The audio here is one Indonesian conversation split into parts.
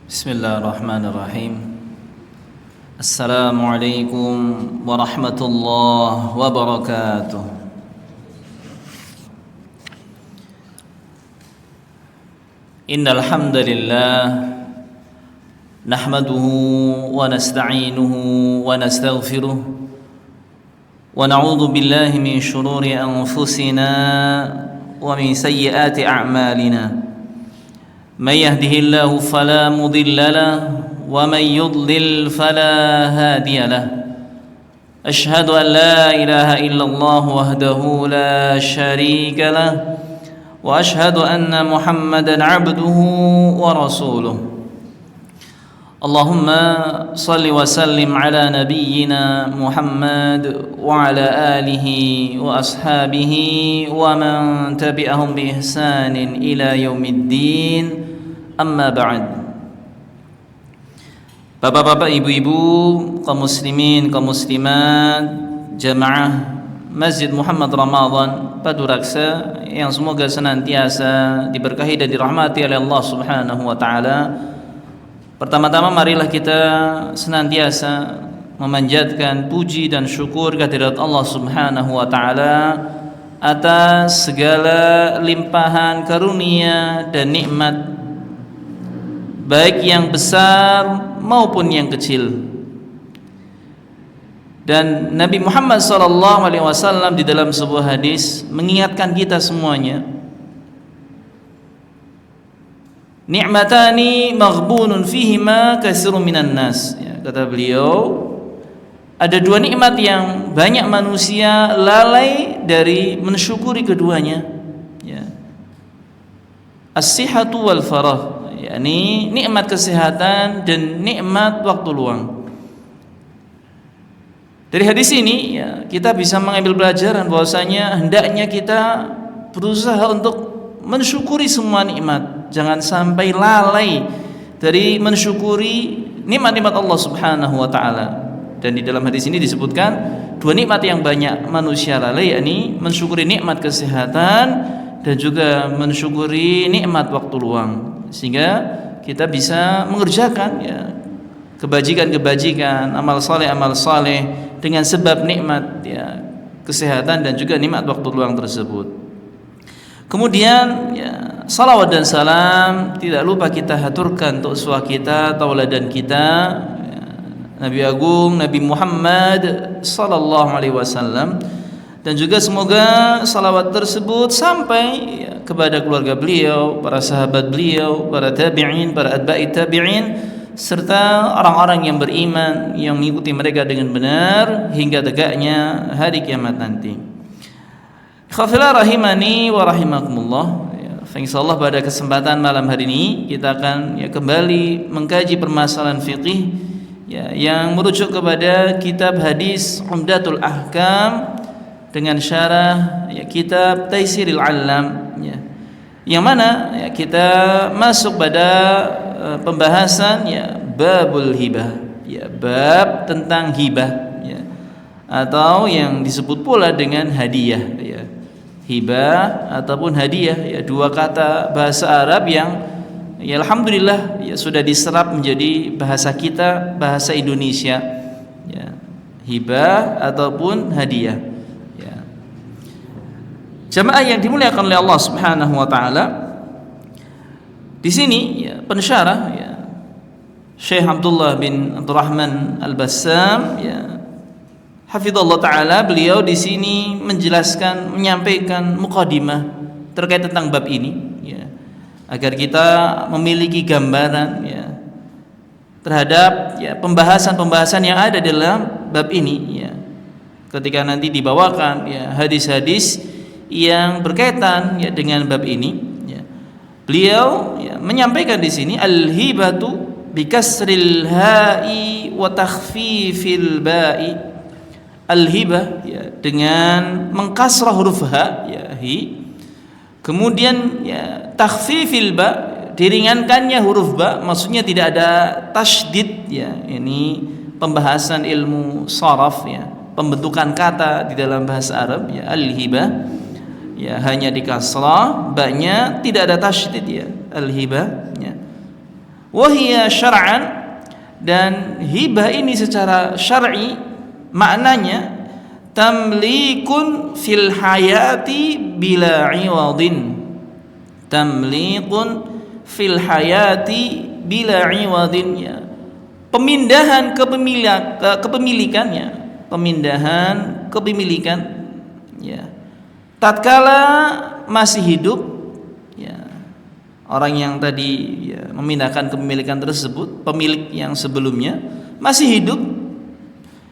Bismillahirrahmanirrahim. Assalamualaikum warahmatullahi wabarakatuh. Innal hamdalillah nahmaduhu wa nasta'inuhu wa nastaghfiruh wa na'udzu billahi min shururi anfusina wa min sayyiati a'malina. من يهده الله فلا مضل له ومن يضلل فلا هادي له أشهد أن لا إله إلا الله وحده لا شريك له وأشهد أن محمدا عبده ورسوله اللهم صل وسلم على نبينا محمد وعلى آله وأصحابه ومن تبعهم بإحسان إلى يوم الدين. Amma ba'd. Bapak-bapak, ibu-ibu, kaum muslimin, kaum muslimat, jamaah Masjid Muhammad Ramadan Paduraksa yang semoga senantiasa diberkahi dan dirahmati oleh Allah Subhanahu wa taala. Pertama-tama marilah kita senantiasa memanjatkan puji dan syukur kehadirat Allah Subhanahu wa taala atas segala limpahan karunia dan nikmat, baik yang besar maupun yang kecil. Dan Nabi Muhammad SAW di dalam sebuah hadis mengingatkan kita semuanya, ni'matani maghbunun fihima katsirun minan nas. Ya, kata beliau, ada dua nikmat yang banyak manusia lalai dari mensyukuri keduanya, ya. As-sihhatu wal farah, yakni nikmat kesehatan dan nikmat waktu luang. Dari hadis ini ya, kita bisa mengambil pelajaran bahwasanya hendaknya kita berusaha untuk mensyukuri semua nikmat. Jangan sampai lalai dari mensyukuri nikmat-nikmat Allah Subhanahu wa taala. Dan di dalam hadis ini disebutkan dua nikmat yang banyak manusia lalai, yakni mensyukuri nikmat kesehatan dan juga mensyukuri nikmat waktu luang, sehingga kita bisa mengerjakan ya kebajikan-kebajikan, amal saleh dengan sebab nikmat ya kesehatan dan juga nikmat waktu luang tersebut. Kemudian ya, salawat dan salam tidak lupa kita haturkan untuk uswah kita, tauladan kita, ya, Nabi Agung Nabi Muhammad sallallahu alaihi wasallam. Dan juga semoga salawat tersebut sampai ya, kepada keluarga beliau, para sahabat beliau, para tabi'in, para atba'i tabi'in, serta orang-orang yang beriman yang mengikuti mereka dengan benar hingga tegaknya hari kiamat nanti. Ikhwafillah rahimani wa rahimakumullah. Ya, insyaallah pada kesempatan malam hari ini kita akan ya, kembali mengkaji permasalahan fikih ya, yang merujuk kepada kitab hadis Umdatul Ahkam dengan syarah ya, kitab Taisiril Allam ya, yang mana ya, kita masuk pada pembahasan ya babul hibah ya, bab tentang hibah ya, atau yang disebut pula dengan hadiah ya. Hibah ataupun hadiah ya, dua kata bahasa Arab yang ya alhamdulillah ya, sudah diserap menjadi bahasa kita, bahasa Indonesia ya, hibah ataupun hadiah. Jamaah yang dimuliakan oleh Allah Subhanahu wa taala, di sini ya, pensyarah ya, Syekh Abdullah bin Abdurrahman Al-Bassam ya, hafizallahu taala, beliau di sini menjelaskan, menyampaikan muqaddimah terkait tentang bab ini ya, agar kita memiliki gambaran ya terhadap ya pembahasan-pembahasan yang ada dalam bab ini ya, ketika nanti dibawakan ya hadis-hadis yang berkaitan ya dengan bab ini ya. Beliau ya, menyampaikan di sini al-hibatu bi kasril ha'i wa takhfifil ba'i. Al-hibah ya, dengan mengkasrah huruf ha ya, hi, kemudian ya takhfifil ba, diringankannya huruf ba, maksudnya tidak ada tasydid ya. Ini pembahasan ilmu sharaf ya, pembentukan kata di dalam bahasa Arab ya, al-hibah ya hanya di kasrah, ba-nya tidak ada tasydid ya, al-hibah ya. Wahia syar'an, dan hibah ini secara syar'i maknanya tamlikun fil hayati bila iwadin. Tamlikun fil hayati bila iwadin, ya. Pemindahan kepemilikannya, pemindahan kepemilikan, ya. Tatkala masih hidup, ya, orang yang tadi, ya, memindahkan kepemilikan tersebut, pemilik yang sebelumnya masih hidup,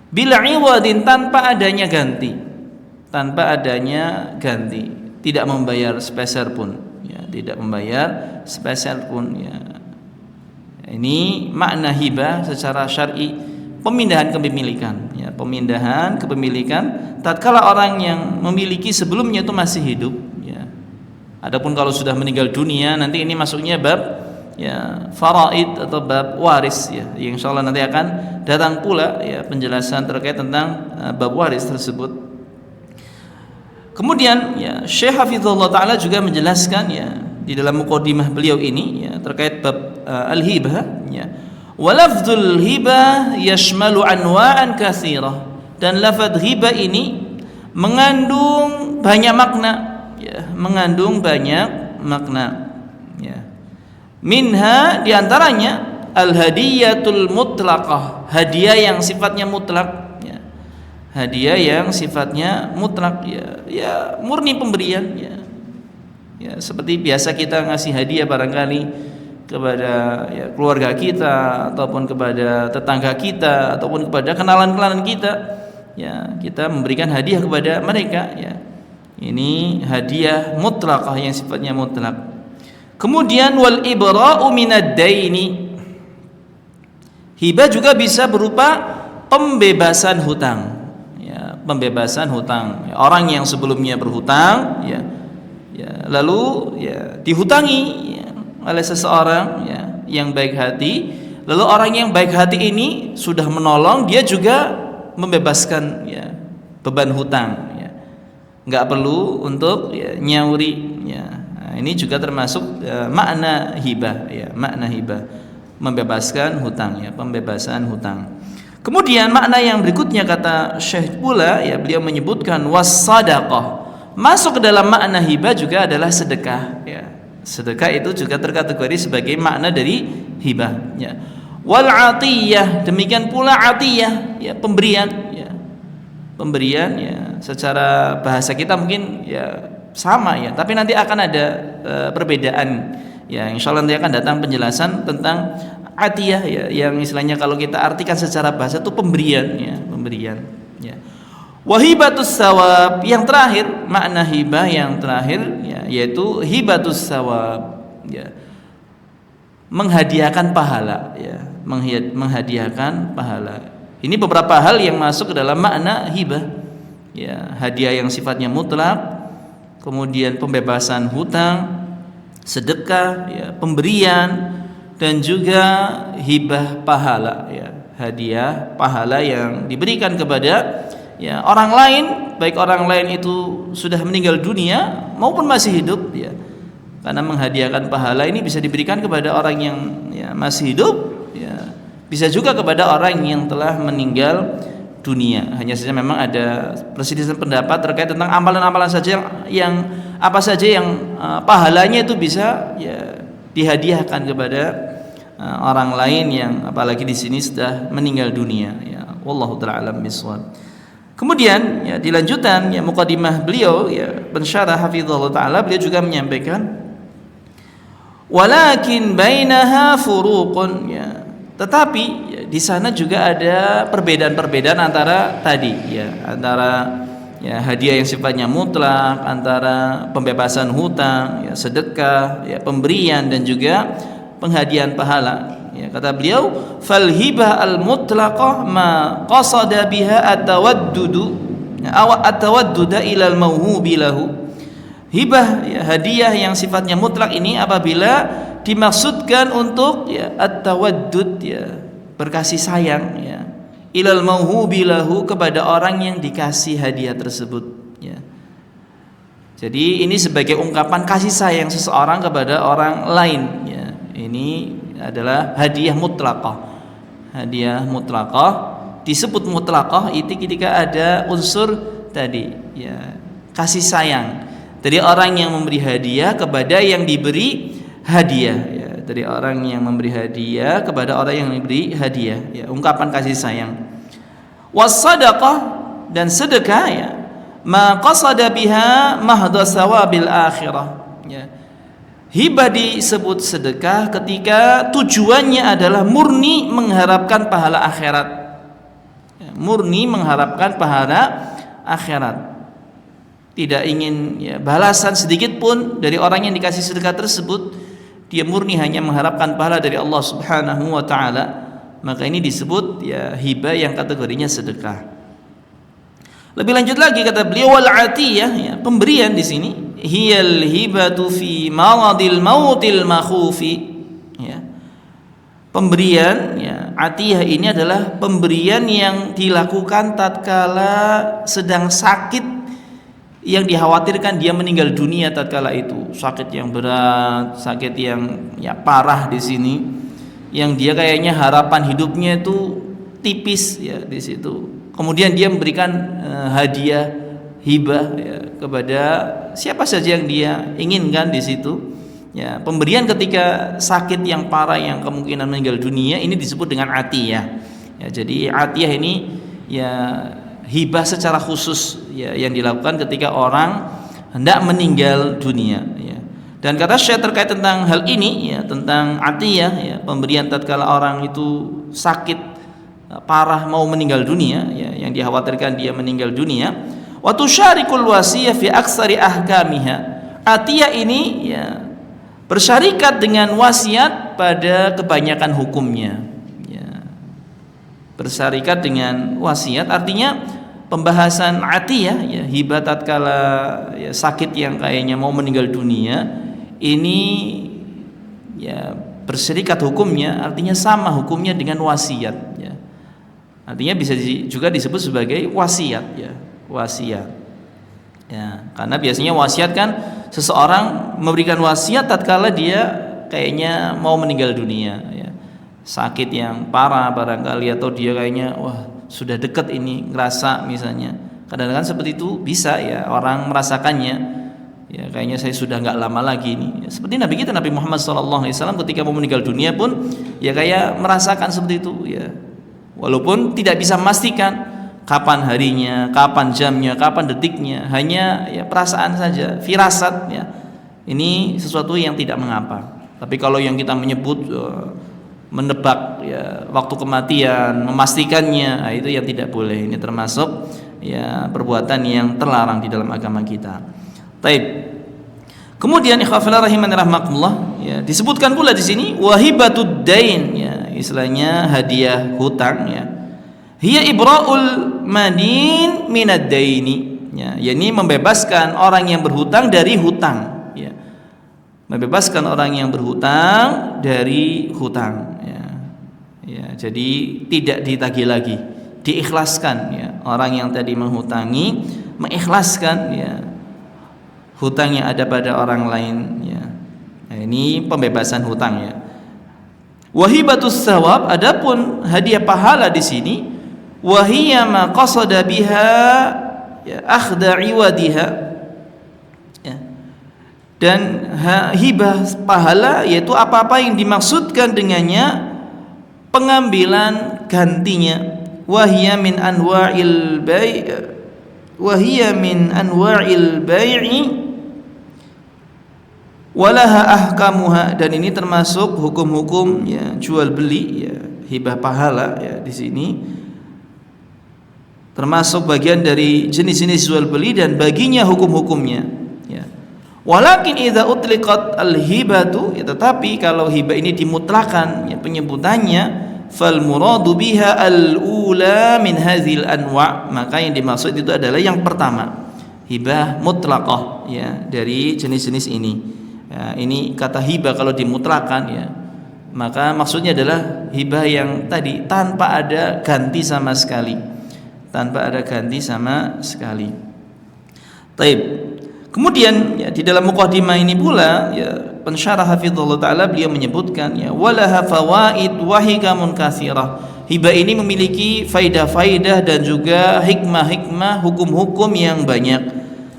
bila iwadin, tanpa adanya ganti, tidak membayar sepeser pun, ya, tidak membayar sepeser pun, ya. Ini makna hibah secara syar'i, pemindahan kepemilikan, ya, pemindahan kepemilikan tatkala orang yang memiliki sebelumnya itu masih hidup, ya. Adapun kalau sudah meninggal dunia, nanti ini masuknya bab, ya, faraid atau bab waris, ya. Yang insyaallah nanti akan datang pula, ya, penjelasan terkait tentang bab waris tersebut. Kemudian, ya, Syekh Hafizahullah Ta'ala juga menjelaskan, ya, di dalam muqaddimah beliau ini, ya, terkait bab al-hibah, ya. Walafdzul hibah yashmalu anwa'an katsirah, dan lafadz hibah ini mengandung banyak makna, ya, mengandung banyak makna, ya. Minha, diantaranya al-hadiyatul mutlaqah, hadiah yang sifatnya mutlak, ya. Hadiah yang sifatnya mutlak, ya, ya, murni pemberian, ya. Ya, seperti biasa kita ngasih hadiah barangkali kepada, ya, keluarga kita, ataupun kepada tetangga kita, ataupun kepada kenalan-kenalan kita, ya, kita memberikan hadiah kepada mereka, ya. Ini hadiah mutlaqah yang sifatnya mutlak. Kemudian wal ibra'u minad daini, hibah juga bisa berupa pembebasan hutang, ya, pembebasan hutang, ya, orang yang sebelumnya berhutang, ya, ya, lalu, ya, dihutangi, ya, oleh seseorang, ya, yang baik hati, lalu orang yang baik hati ini sudah menolong, dia juga membebaskan, ya, beban hutang, ya, nggak perlu untuk, ya, nyauri, ya. Nah, ini juga termasuk, ya, makna hibah, ya, makna hibah, membebaskan hutang, ya, pembebasan hutang. Kemudian makna yang berikutnya kata Syekh pula, ya, beliau menyebutkan was-sadaqah. Masuk ke dalam makna hibah juga adalah sedekah, ya. Sedekah itu juga terkategori sebagai makna dari hibah, ya. Wal atiyah, demikian pula atiyah, ya, pemberian, ya. Pemberian, ya, secara bahasa kita mungkin, ya, sama, ya, tapi nanti akan ada perbedaan, ya. Insyaallah nanti akan datang penjelasan tentang atiyah, ya, yang istilahnya kalau kita artikan secara bahasa itu pemberian, ya, pemberian, ya. Wahibatus sawab, yang terakhir, makna hibah yang terakhir, ya, yaitu hibatus sawab, ya, menghadiahkan pahala, ya, menghadiahkan pahala. Ini beberapa hal yang masuk ke dalam makna hibah, ya, hadiah yang sifatnya mutlak, kemudian pembebasan hutang, sedekah, ya, pemberian, dan juga hibah pahala, ya, hadiah pahala yang diberikan kepada, ya, orang lain, baik orang lain itu sudah meninggal dunia maupun masih hidup, ya. Karena menghadiahkan pahala ini bisa diberikan kepada orang yang, ya, masih hidup, ya, bisa juga kepada orang yang telah meninggal dunia. Hanya saja memang ada perselisihan pendapat terkait tentang amalan-amalan saja yang apa saja yang pahalanya itu bisa, ya, dihadiahkan kepada orang lain yang apalagi di sini sudah meninggal dunia, ya. Wallahu ta'ala alam bissawab. Kemudian, ya, dilanjutan, ya, muqaddimah beliau, ya, pensyarah hafizahullah ta'ala, beliau juga menyampaikan walakin bainaha furuqun, ya, tetapi, ya, di sana juga ada perbedaan-perbedaan antara tadi, ya, antara, ya, hadiah yang sifatnya mutlak, antara pembebasan hutang, ya, sedekah, ya, pemberian, dan juga penghadiahan pahala. Ya, kata beliau, fal hibah al mutlaqah ma qasada biha atawaddudu, aw atawadduda ila al mauhubi lahu. Hibah, ya, hadiah yang sifatnya mutlak ini apabila dimaksudkan untuk, ya, at-tawaddud, ya, berkasih sayang, ya, ilal mauhubi lahu, kepada orang yang dikasih hadiah tersebut, ya. Jadi ini sebagai ungkapan kasih sayang seseorang kepada orang lain, ya. Ini adalah hadiah mutlaqah. Hadiah mutlaqah disebut mutlaqah itu ketika ada unsur tadi ya, kasih sayang dari orang yang memberi hadiah kepada yang diberi hadiah ya, dari orang yang memberi hadiah kepada orang yang diberi hadiah ya, ungkapan kasih sayang. Was-sadaqah, dan sedekah ya, ma qasada biha mahdha sawabil akhirah ya. Hibah disebut sedekah ketika tujuannya adalah murni mengharapkan pahala akhirat ya, murni mengharapkan pahala akhirat, tidak ingin ya, balasan sedikit pun dari orang yang dikasih sedekah tersebut, dia murni hanya mengharapkan pahala dari Allah Subhanahu wa taala, maka ini disebut ya hibah yang kategorinya sedekah. Lebih lanjut lagi kata beliau, wal atiyah ya, pemberian di sini hiyal hibatu fi maradil mautil makhufi ya. Pemberian ya, atiyah ini adalah pemberian yang dilakukan tatkala sedang sakit yang dikhawatirkan dia meninggal dunia tatkala itu, sakit yang berat, sakit yang ya parah di sini, yang dia kayaknya harapan hidupnya itu tipis ya di situ. Kemudian dia memberikan hadiah hibah ya, kepada siapa saja yang dia inginkan di situ. Ya, pemberian ketika sakit yang parah yang kemungkinan meninggal dunia ini disebut dengan atiyah. Ya, jadi atiyah ini ya hibah secara khusus ya, yang dilakukan ketika orang hendak meninggal dunia ya. Dan kata Syekh terkait tentang hal ini ya, tentang atiyah ya, pemberian tatkala orang itu sakit parah mau meninggal dunia ya, yang dikhawatirkan dia meninggal dunia, wa tusyarikul wasiyah fi aksari ahkamiha. Atiyah ini ya bersyarikat dengan wasiat pada kebanyakan hukumnya ya. Bersyarikat dengan wasiat artinya pembahasan atiyah ya, hibah tatkala ya, sakit yang kayaknya mau meninggal dunia ini ya berserikat hukumnya, artinya sama hukumnya dengan wasiat ya. Artinya bisa juga disebut sebagai wasiat ya, wasiat ya, karena biasanya wasiat kan seseorang memberikan wasiat tatkala dia kayaknya mau meninggal dunia ya, sakit yang parah barangkali, atau dia kayaknya wah sudah dekat ini ngerasa misalnya, kadang-kadang seperti itu bisa ya orang merasakannya ya, kayaknya saya sudah nggak lama lagi ini ya, seperti Nabi kita Nabi Muhammad SAW ketika mau meninggal dunia pun ya kayak merasakan seperti itu ya, walaupun tidak bisa memastikan kapan harinya, kapan jamnya, kapan detiknya, hanya ya perasaan saja, firasat ya, ini sesuatu yang tidak mengapa. Tapi kalau yang kita menyebut menebak ya waktu kematian, memastikannya, nah, itu yang tidak boleh. Ini termasuk ya perbuatan yang terlarang di dalam agama kita. Taib. Kemudian ikhwah fillah rahimani rahmakumullah ya, disebutkan pula di sini wahibatud dain ya, istilahnya hadiah hutang ya. Hiya ibra'ul madin minad daini ya, yakni membebaskan orang yang berhutang dari hutang ya. Membebaskan orang yang berhutang dari hutang ya. Ya, jadi tidak ditagih lagi, diikhlaskan ya. Orang yang tadi menghutangi mengikhlaskan ya hutang yang ada pada orang lain ya. Nah, ini pembebasan hutang ya. Wahibatus sawab, adapun hadiah pahala di sini, wahiyya ma qasada biha ya akhda iwadiha ya. Dan hibah pahala yaitu apa-apa yang dimaksudkan dengannya pengambilan gantinya. Wahiyya min anwa'il bai' wahiyya min anwa'il bai'i walaha ahkamuha, dan ini termasuk hukum-hukum ya jual beli ya, hibah pahala ya di sini termasuk bagian dari jenis-jenis jual beli dan baginya hukum-hukumnya ya. Walakin idza utliqat al-hibatu ya, tetapi kalau hibah ini dimutlakan ya penyebutannya, fal muradu biha al-ula min hadzal anwa', maka yang dimaksud itu adalah yang pertama, hibah mutlaqah ya dari jenis-jenis ini. Ya, ini kata hibah kalau dimutlakan ya, maka maksudnya adalah hibah yang tadi tanpa ada ganti sama sekali, tanpa ada ganti sama sekali. Taib. Kemudian di dalam muqaddimah ini pula pensyarah hafizallahu taala beliau menyebutkan walaha fawaid wa hikamun katsirah. Hibah ini memiliki faidah-faidah dan juga hikmah-hikmah, hukum-hukum yang banyak.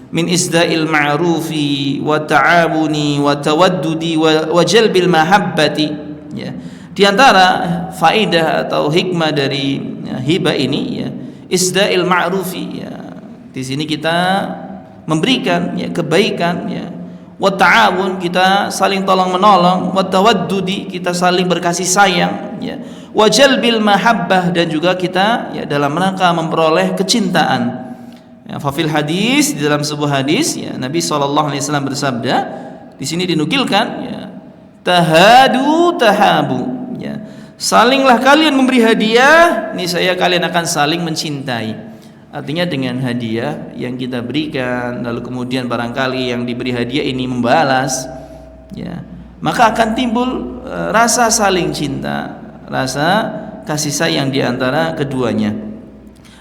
Min isda'il ma'rufi wa ta'abuni wa tawaddudi wa jalbil mahabbati. Di antara faidah atau hikmah dari hibah ini isda'il ma'rufi. Di sini kita memberikan kebaikan, wa ta'awun, kita saling tolong menolong, wa tawaddudi, kita saling berkasih sayang, wa jalbil mahabbah, dan juga kita dalam rangka memperoleh kecintaan. Fafil hadis, di dalam sebuah hadis Nabi SAW bersabda, di sini dinukilkan tahadu tahabu, salinglah kalian memberi hadiah, niscaya kalian akan saling mencintai. Artinya dengan hadiah yang kita berikan, lalu kemudian barangkali yang diberi hadiah ini membalas, maka akan timbul rasa saling cinta, rasa kasih sayang di antara keduanya.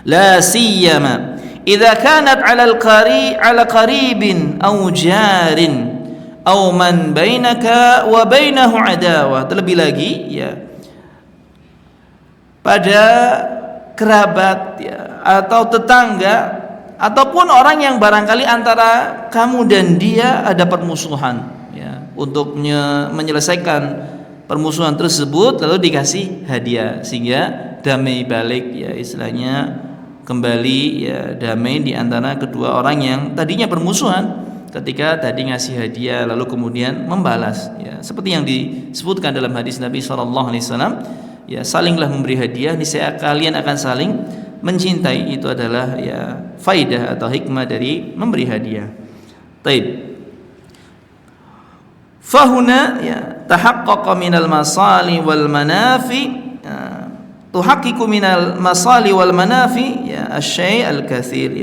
La siyama idza kanat 'ala qaribin aw jarin aw man bainaka wa bainahu adawah. Terlebih lagi pada kerabat atau tetangga ataupun orang yang barangkali antara kamu dan dia ada permusuhan, untuk menyelesaikan permusuhan tersebut lalu dikasih hadiah sehingga damai balik, istilahnya kembali damai di antara kedua orang yang tadinya permusuhan ketika tadi ngasih hadiah lalu kemudian membalas, seperti yang disebutkan dalam hadis Nabi SAW, salinglah memberi hadiah, niscaya kalian akan saling mencintai. Itu adalah faidah atau hikmah dari memberi hadiah. Taib. Fahuna tahaqqaqa minal masali wal manafi, tuhaqqiqu minal masali wal manafi asy-syai' al-katsir.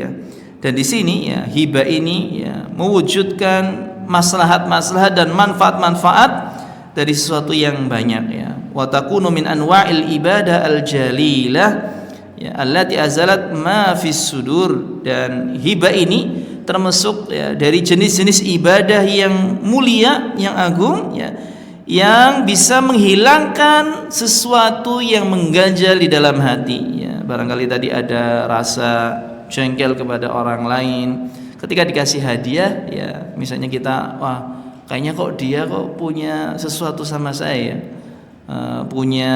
Dan di sini hibah ini mewujudkan maslahat-maslahat dan manfaat-manfaat dari sesuatu yang banyak, wa takunu min anwa'il ibadah al-jalilah allati azalat ma fis sudur. Dan hibah ini termasuk dari jenis-jenis ibadah yang mulia, yang agung, yang bisa menghilangkan sesuatu yang mengganjal di dalam hati. Barangkali tadi ada rasa jengkel kepada orang lain ketika dikasih hadiah, misalnya kita, wah kayaknya kok dia kok punya sesuatu sama saya, punya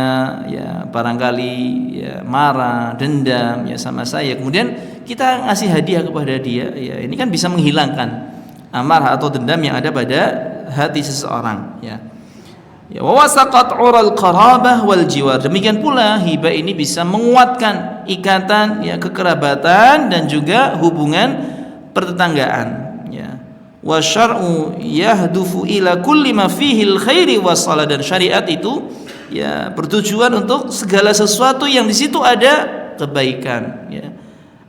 barangkali marah, dendam sama saya, kemudian kita ngasih hadiah kepada dia, ini kan bisa menghilangkan amarah atau dendam yang ada pada hati seseorang. Wa wasaqat 'ural qarabah wal jiwar. Demikian pula hibah ini bisa menguatkan ikatan kekerabatan dan juga hubungan pertetanggaan. Wa syar'u yahdufu ila kulli ma fihi al-khairi was-salah. Dan syariat itu bertujuan untuk segala sesuatu yang di situ ada kebaikan,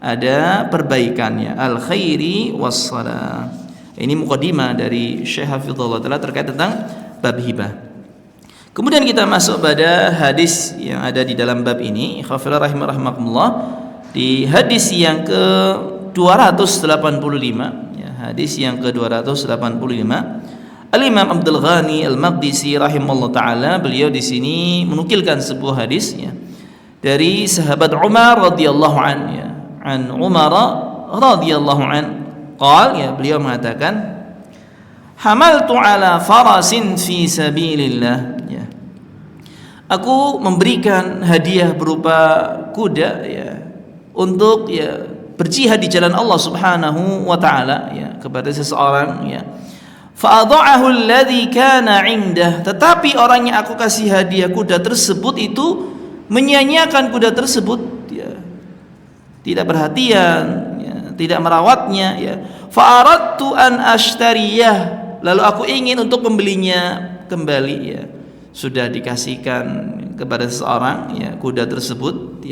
ada perbaikannya, al-khairi was-salah. Ini muqaddimah dari Syekh Hafizullah Ta'ala terkait tentang bab hibah. Kemudian kita masuk pada hadis yang ada di dalam bab ini. Khafirah rahimakumullah, di hadis yang ke 285, hadis yang ke 285, Al-Imam Abdul Ghani Al-Maqdisi rahimahullah taala, beliau di sini menukilkan sebuah hadis dari sahabat Umar radhiyallahu an, an Umar radhiyallahu an qala, beliau mengatakan, hamaltu ala farasin fi sabilillah, aku memberikan hadiah berupa kuda untuk berjihad di jalan Allah Subhanahu wa taala kepada seseorang, fa adha'ahu alladhi kana 'indah, tetapi orang yang aku kasih hadiah kuda tersebut itu menyia-nyiakan kuda tersebut, tidak perhatian, tidak merawatnya, fa aradtu an ashtariyah, lalu aku ingin untuk membelinya kembali, sudah dikasihkan kepada seseorang kuda tersebut,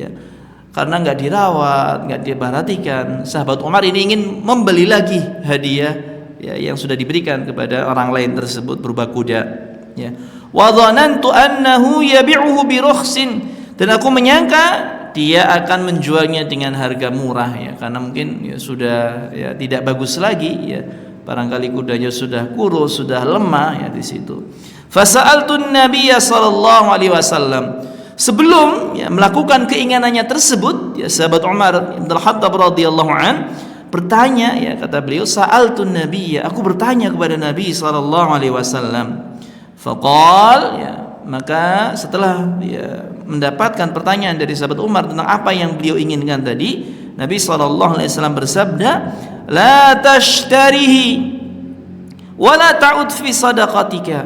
karena nggak dirawat, nggak diperhatikan, sahabat Umar ini ingin membeli lagi hadiah yang sudah diberikan kepada orang lain tersebut berupa kuda. Wa dhanantu annahu yabi'uhu bi rukhsin, dan aku menyangka dia akan menjualnya dengan harga murah, karena mungkin sudah tidak bagus lagi, barangkali kudanya sudah kurus, sudah lemah ya di situ. Fasa'altun Nabiyya sallallahu alaihi wasallam. Sebelum ya, melakukan keinginannya tersebut, ya sahabat Umar bin Al-Khattab radhiyallahu an bertanya, ya kata beliau, sa'altun Nabiyya, aku bertanya kepada Nabi sallallahu alaihi wasallam. Faqal, ya, maka setelah ya, mendapatkan pertanyaan dari sahabat Umar tentang apa yang beliau inginkan tadi, Nabi sallallahu alaihi wasallam bersabda, la tashtarihi wa la ta'ud fi sadaqatika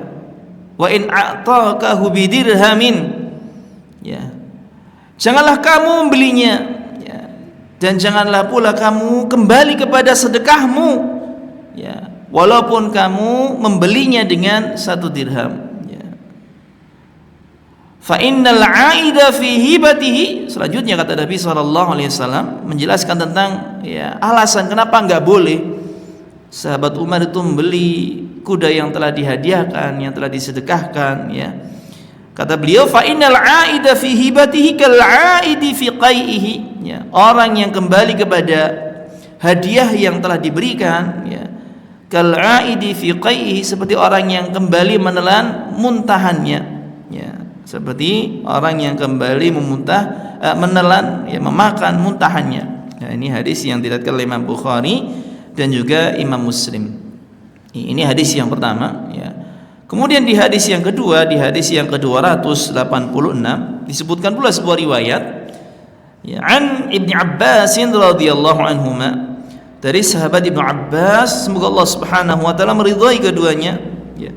wa in a'takahu bidirhamin. Ya, janganlah kamu membelinya, ya, dan janganlah pula kamu kembali kepada sedekahmu, ya, walaupun kamu membelinya dengan 1 dirham. Ya. Fa innal 'aida fi hibatihi. Selanjutnya kata Nabi SAW menjelaskan tentang ya, alasan kenapa enggak boleh sahabat Umar itu membeli kuda yang telah dihadiahkan, yang telah disedekahkan, ya. Kata beliau, fa innal 'aida fi hibatihi kal 'aidi fi qai'ihi. Ya, orang yang kembali kepada hadiah yang telah diberikan, ya, kal 'aidi fi qai'ihi, seperti orang yang kembali menelan muntahannya, ya, seperti orang yang kembali menelan, ya, memakan muntahannya. Ya, ini hadis yang diriwayatkan oleh Imam Bukhari dan juga Imam Muslim. Ini hadis yang pertama, ya. Kemudian di hadis yang kedua, di hadis yang ke-286 disebutkan pula sebuah riwayat, ya, an Ibnu Abbas radhiyallahu anhuma, dari sahabat Ibnu Abbas, semoga Allah Subhanahu wa taala meridhai keduanya, ya,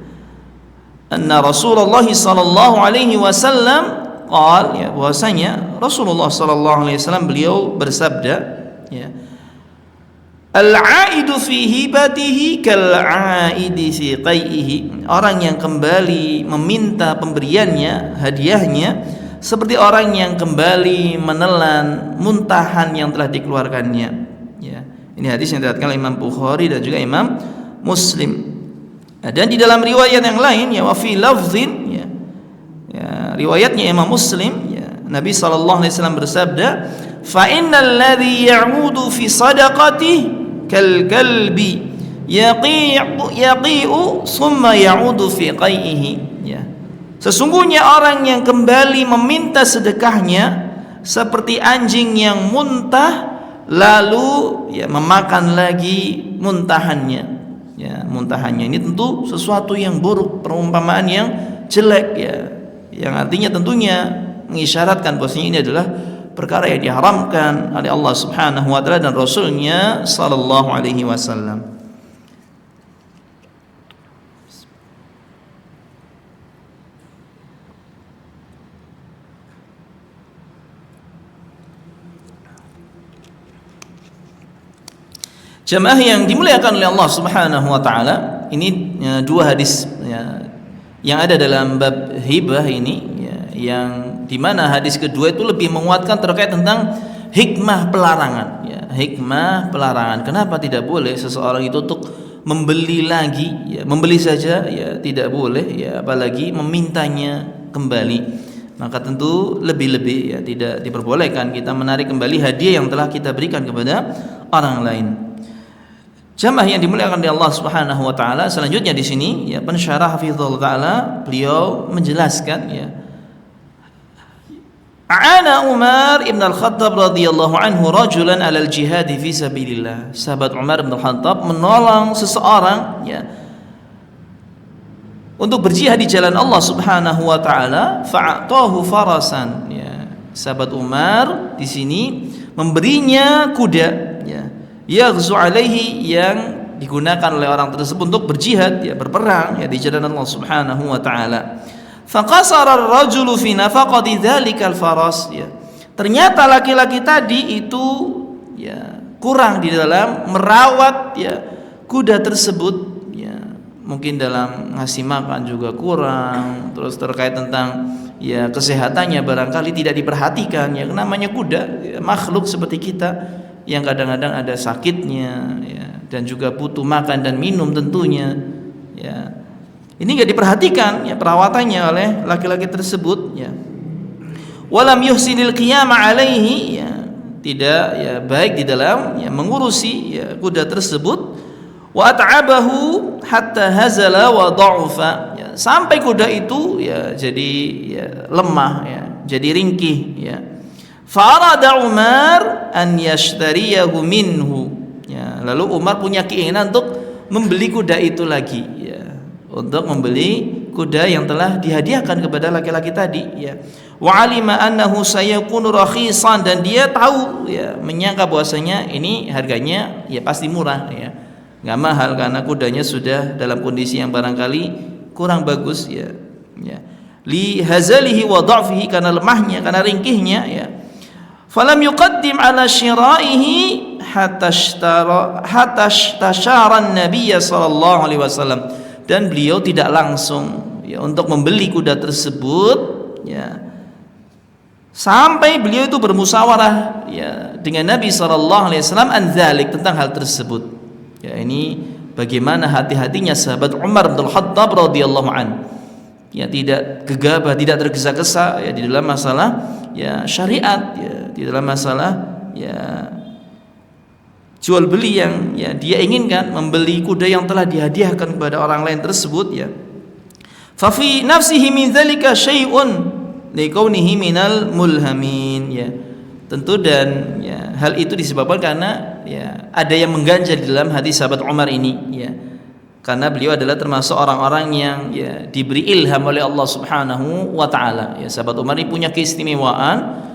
anna Rasulullah sallallahu alaihi wasallam qala, ya, bahwasanya Rasulullah sallallahu alaihi wasallam beliau bersabda, ya, al-'aidu fi hibatihi kal-'aidi fi qai'ihi. Orang yang kembali meminta pemberiannya, hadiahnya, seperti orang yang kembali menelan muntahan yang telah dikeluarkannya. Ya. Ini hadis yang diriwayatkan oleh Imam Bukhari dan juga Imam Muslim. Dan di dalam riwayat yang lain, ya, wa fi lafzin, ya, ya, riwayatnya Imam Muslim, ya, Nabi sallallahu alaihi wasallam bersabda, fa innal ladzi ya'udu fi sadaqatihi kal kalbi yaqi'u summa ya'udu fi qai'ihi. Ya, sesungguhnya orang yang kembali meminta sedekahnya seperti anjing yang muntah lalu, ya, memakan lagi muntahannya. Ya, muntahannya ini tentu sesuatu yang buruk, perumpamaan yang jelek, ya, yang artinya tentunya mengisyaratkan bahwasanya ini adalah perkara yang diharamkan oleh Allah Subhanahu wa taala dan Rasulnya sallallahu alaihi wasallam. Jamaah yang dimuliakan oleh Allah Subhanahu wa taala, ini ya, 2 hadis, ya, yang ada dalam bab hibah ini, ya, yang dimana hadis kedua itu lebih menguatkan terkait tentang hikmah pelarangan, ya, hikmah pelarangan. Kenapa tidak boleh seseorang itu untuk membeli lagi, ya, membeli saja, ya, tidak boleh, ya, apalagi memintanya kembali. Maka tentu lebih-lebih, ya, tidak diperbolehkan kita menarik kembali hadiah yang telah kita berikan kepada orang lain. Jamaah yang dimuliakan oleh Allah Subhanahu wa taala, selanjutnya di sini, ya, pensyarah hafizahullah taala beliau menjelaskan, ya, A'ana Umar ibn Al-Khattab radhiyallahu anhu rajulan 'alal jihad fi sabilillah. Sahabat Umar ibn Al-Khattab menolong seseorang, ya, untuk berjihad di jalan Allah Subhanahu wa taala, fa'atahu farasan. Ya, sahabat Umar di sini memberinya kuda, ya, yaghzu alaihi, yang digunakan oleh orang tersebut untuk berjihad, ya, berperang, ya, di jalan Allah Subhanahu wa taala. Faqasara ar-rajulu fi nafaqati dzalikal faras. Ya, ternyata laki-laki tadi itu, ya, kurang di dalam merawat, ya, kuda tersebut, ya, mungkin dalam ngasih makan juga kurang, terus terkait tentang, ya, kesehatannya barangkali tidak diperhatikan. Ya, namanya kuda, ya, makhluk seperti kita yang kadang-kadang ada sakitnya, ya, dan juga butuh makan dan minum tentunya, ya. Ini enggak diperhatikan, ya, perawatannya oleh laki-laki tersebut, ya. Walam yuhsinil qiyama alaihi, ya, tidak, ya, baik di dalam, ya, mengurusi, ya, kuda tersebut. wa at'abahu hatta hazala wa dha'ufa, ya, sampai kuda itu ya jadi ya, lemah, ya, jadi ringkih, ya. Farada Umar an yashtariyahu minhu, ya, lalu Umar punya keinginan untuk membeli kuda itu lagi, ya, untuk membeli kuda yang telah dihadiahkan kepada laki-laki tadi, ya. Wa alima annahu sayakunu rakhisan, dan dia tahu, ya, menyangka bahwasanya ini harganya ya pasti murah, ya, nggak mahal karena kudanya sudah dalam kondisi yang barangkali kurang bagus, ya, ya. Li hazalihi wa dha'fihi, karena lemahnya, karena ringkihnya, ya. Falam yuqaddim ala syira'ihi hatta ishtashara an-nabiy sallallahu alaihi wasallam, dan beliau tidak langsung, ya, untuk membeli kuda tersebut, ya, sampai beliau itu bermusyawarah, ya, dengan Nabi sallallahu alaihi wasallam an dzalik, tentang hal tersebut. Ya, ini bagaimana hati-hatinya sahabat Umar bin Khattab radhiyallahu an, ya, tidak gegabah, tidak tergesa-gesa, ya, di dalam masalah, ya, syariat, ya, di dalam masalah, ya, jual beli yang, ya, dia inginkan, membeli kuda yang telah dihadiahkan kepada orang lain tersebut, ya. Fa fi nafsihi min dzalika syai'un liqaunihi minal mulhamin, ya. Tentu, dan, ya, hal itu disebabkan karena, ya, ada yang mengganjal di dalam hati sahabat Umar ini, ya, karena beliau adalah termasuk orang-orang yang, ya, diberi ilham oleh Allah Subhanahu wa taala, ya. Sahabat Umar ini punya keistimewaan,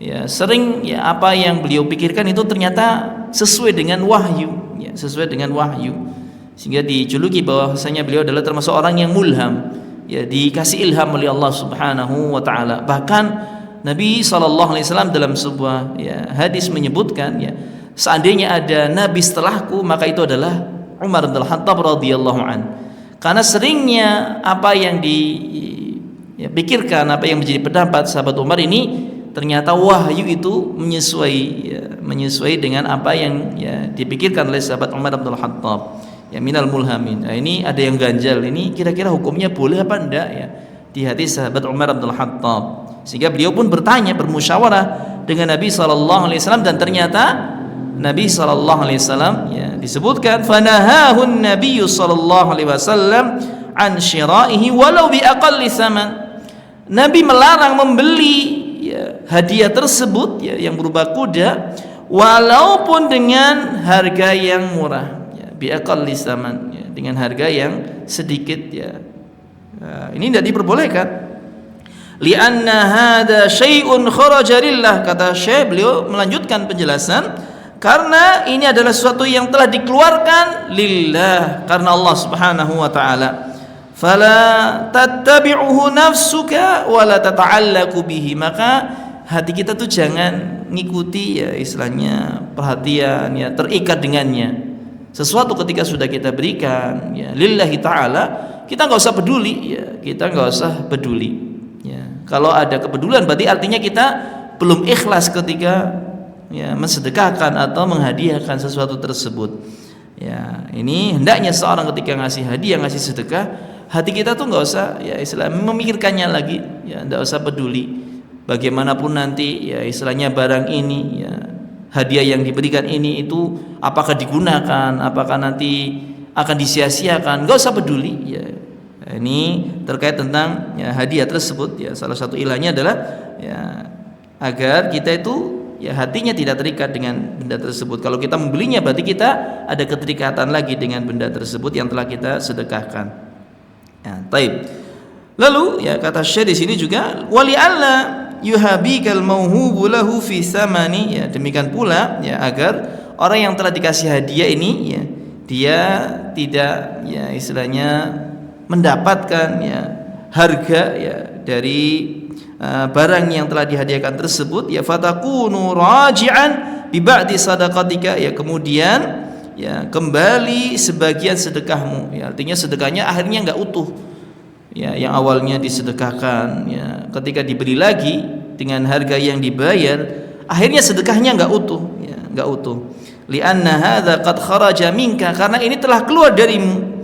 ya, sering, ya, apa yang beliau pikirkan itu ternyata sesuai dengan wahyu, ya, sesuai dengan wahyu, sehingga dijuluki bahwasanya beliau adalah termasuk orang yang mulham, ya, dikasih ilham oleh Allah Subhanahu wa taala. Bahkan Nabi sallallahu alaihi wasallam dalam sebuah, ya, hadis menyebutkan, ya, seandainya ada nabi setelahku maka itu adalah Umar bin Khattab radhiyallahu an, karena seringnya apa yang dipikirkan, apa yang menjadi pendapat sahabat Umar ini, ternyata wahyu itu menyesuai dengan apa yang, ya, dipikirkan oleh sahabat Umar bin Khattab, ya, minal mulhamin. Nah, ini ada yang ganjal, ini kira-kira hukumnya boleh apa enggak, ya, di hati sahabat Umar bin Khattab, sehingga beliau pun bertanya, bermusyawarah dengan Nabi sallallahu alaihi wasallam, dan ternyata Nabi sallallahu alaihi wasallam, ya, disebutkan fanahahu an-nabiy sallallahu alaihi wasallam an syira'ihi walau bi aqalli tsaman. Nabi melarang membeli, ya, hadiah tersebut, ya, yang berupa kuda, walaupun dengan harga yang murah, ya, bi aqalli tsaman, ya, dengan harga yang sedikit, ya. Nah, ini tidak diperbolehkan. Li'anna hadza syai'un kharaja lillah, kata Syekh, beliau melanjutkan penjelasan, karena ini adalah sesuatu yang telah dikeluarkan lillah, karena Allah Subhanahu wa taala. Fala tattabi'uhu nafsuka wa la tata'allaqu bihi, maka hati kita tuh jangan ngikuti, ya, istilahnya perhatian, ya, terikat dengannya. Sesuatu ketika sudah kita berikan, ya, lillahi ta'ala, kita nggak usah peduli, ya, kita nggak usah peduli, ya. Kalau ada kepedulian berarti artinya kita belum ikhlas ketika, ya, mensedekahkan atau menghadiahkan sesuatu tersebut, ya. Ini hendaknya seorang ketika ngasih hadiah, ngasih sedekah, hati kita tuh nggak usah, ya, istilahnya memikirkannya lagi, ya, nggak usah peduli bagaimanapun nanti, ya, istilahnya barang ini, ya, hadiah yang diberikan ini itu apakah digunakan, apakah nanti akan disia-siakan, nggak usah peduli, ya. Ini terkait tentang, ya, hadiah tersebut, ya, salah satu ilahnya adalah, ya, agar kita itu, ya, hatinya tidak terikat dengan benda tersebut. Kalau kita membelinya berarti kita ada keterikatan lagi dengan benda tersebut yang telah kita sedekahkan. Ya, taib. Lalu, ya, kata Syekh di sini juga wali alla yuhabikal mauhubu lahu fi samani, ya, demikian pula, ya, agar orang yang telah dikasih hadiah ini, ya, dia tidak, ya, istilahnya mendapatkan, ya, harga, ya, dari barang yang telah dihadiahkan tersebut, ya, fatakunu raji'an bi ba'di sadaqatika, ya, kemudian, ya, kembali sebagian sedekahmu, ya, artinya sedekahnya akhirnya enggak utuh, ya, yang awalnya disedekahkan, ya, ketika diberi lagi dengan harga yang dibayar, akhirnya sedekahnya enggak utuh, ya, enggak utuh. Li'anna hadza qad kharaja minka, karena ini telah keluar darimu,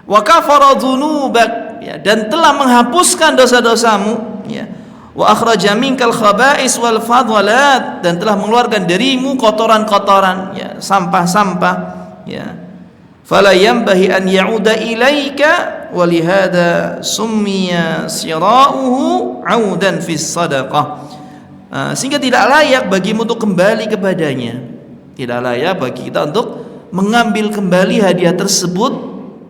wa kafara dzunubak, ya, dan telah menghapuskan dosa-dosamu, ya, wa akhraja minkal khaba'is wal fadwalat, dan telah mengeluarkan darimu kotoran-kotoran, ya, sampah-sampah, ya. fala yanbahi an ya'uda ilaika wa lihada summiya sira'uhu 'audan fi sadaqah. Sehingga tidak layak bagimu untuk kembali kepadanya. Tidak layak bagi kita untuk mengambil kembali hadiah tersebut,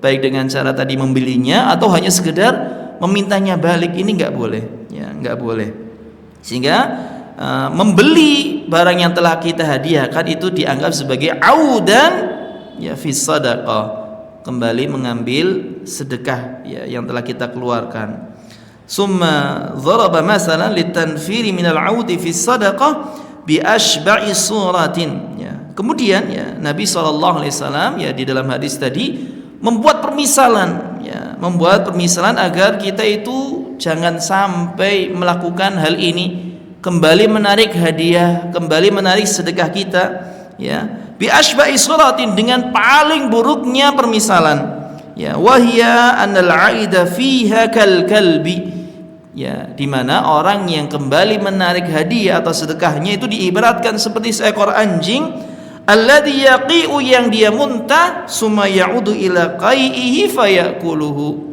baik dengan cara tadi membelinya atau hanya sekedar memintanya balik. Ini enggak boleh, ya, enggak boleh. Sehingga membeli barang yang telah kita hadiahkan itu dianggap sebagai audan, ya, fi sadaqah, kembali mengambil sedekah, ya, yang telah kita keluarkan. Summa dharaba masalan litanfiri minal audi fi sadaqah bi ashba'i suratin, ya. Kemudian, ya, Nabi SAW, ya, di dalam hadis tadi membuat permisalan, ya, membuat permisalan agar kita itu jangan sampai melakukan hal ini, kembali menarik hadiah, kembali menarik sedekah kita, ya, bi ashba'i suratin, dengan paling buruknya permisalan, ya, wahya annal 'aida fiha kal kalbi, ya, di mana orang yang kembali menarik hadiah atau sedekahnya itu diibaratkan seperti seekor anjing, alladzi yaqi'u, yang dia muntah, summa ya'udu ila qai'ihi fayakuluhu,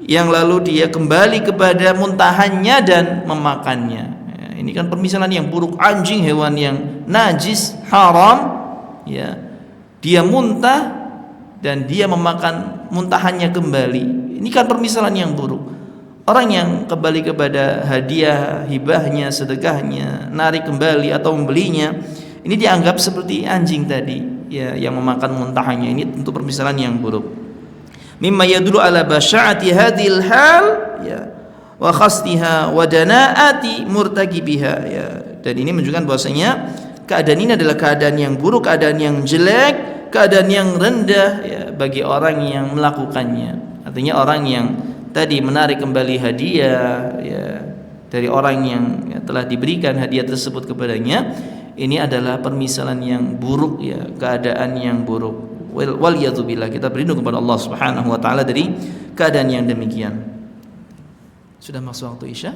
yang lalu dia kembali kepada muntahannya dan memakannya. Ya, ini kan permisalan yang buruk. Anjing, hewan yang najis, haram, ya, dia muntah dan dia memakan muntahannya kembali. Ini kan permisalan yang buruk. Orang yang kembali kepada hadiah, hibahnya, sedekahnya, narik kembali atau membelinya, ini dianggap seperti anjing tadi, ya, yang memakan muntahannya. Ini tentu permisalan yang buruk. Mimma yadullu ala basya'ati hadhil hal, ya, wa khasdiha wa dana'ati murtakibiha, ya. Dan ini menunjukkan bahwasanya keadaan ini adalah keadaan yang buruk, keadaan yang jelek, keadaan yang rendah, ya, bagi orang yang melakukannya. Artinya orang yang tadi menarik kembali hadiah, ya, dari orang yang, ya, telah diberikan hadiah tersebut kepadanya, ini adalah permisalan yang buruk, ya, keadaan yang buruk. Waliyadzubillah, kita berlindung kepada Allah Subhanahu wa taala dari keadaan yang demikian. Sudah masuk waktu Isya?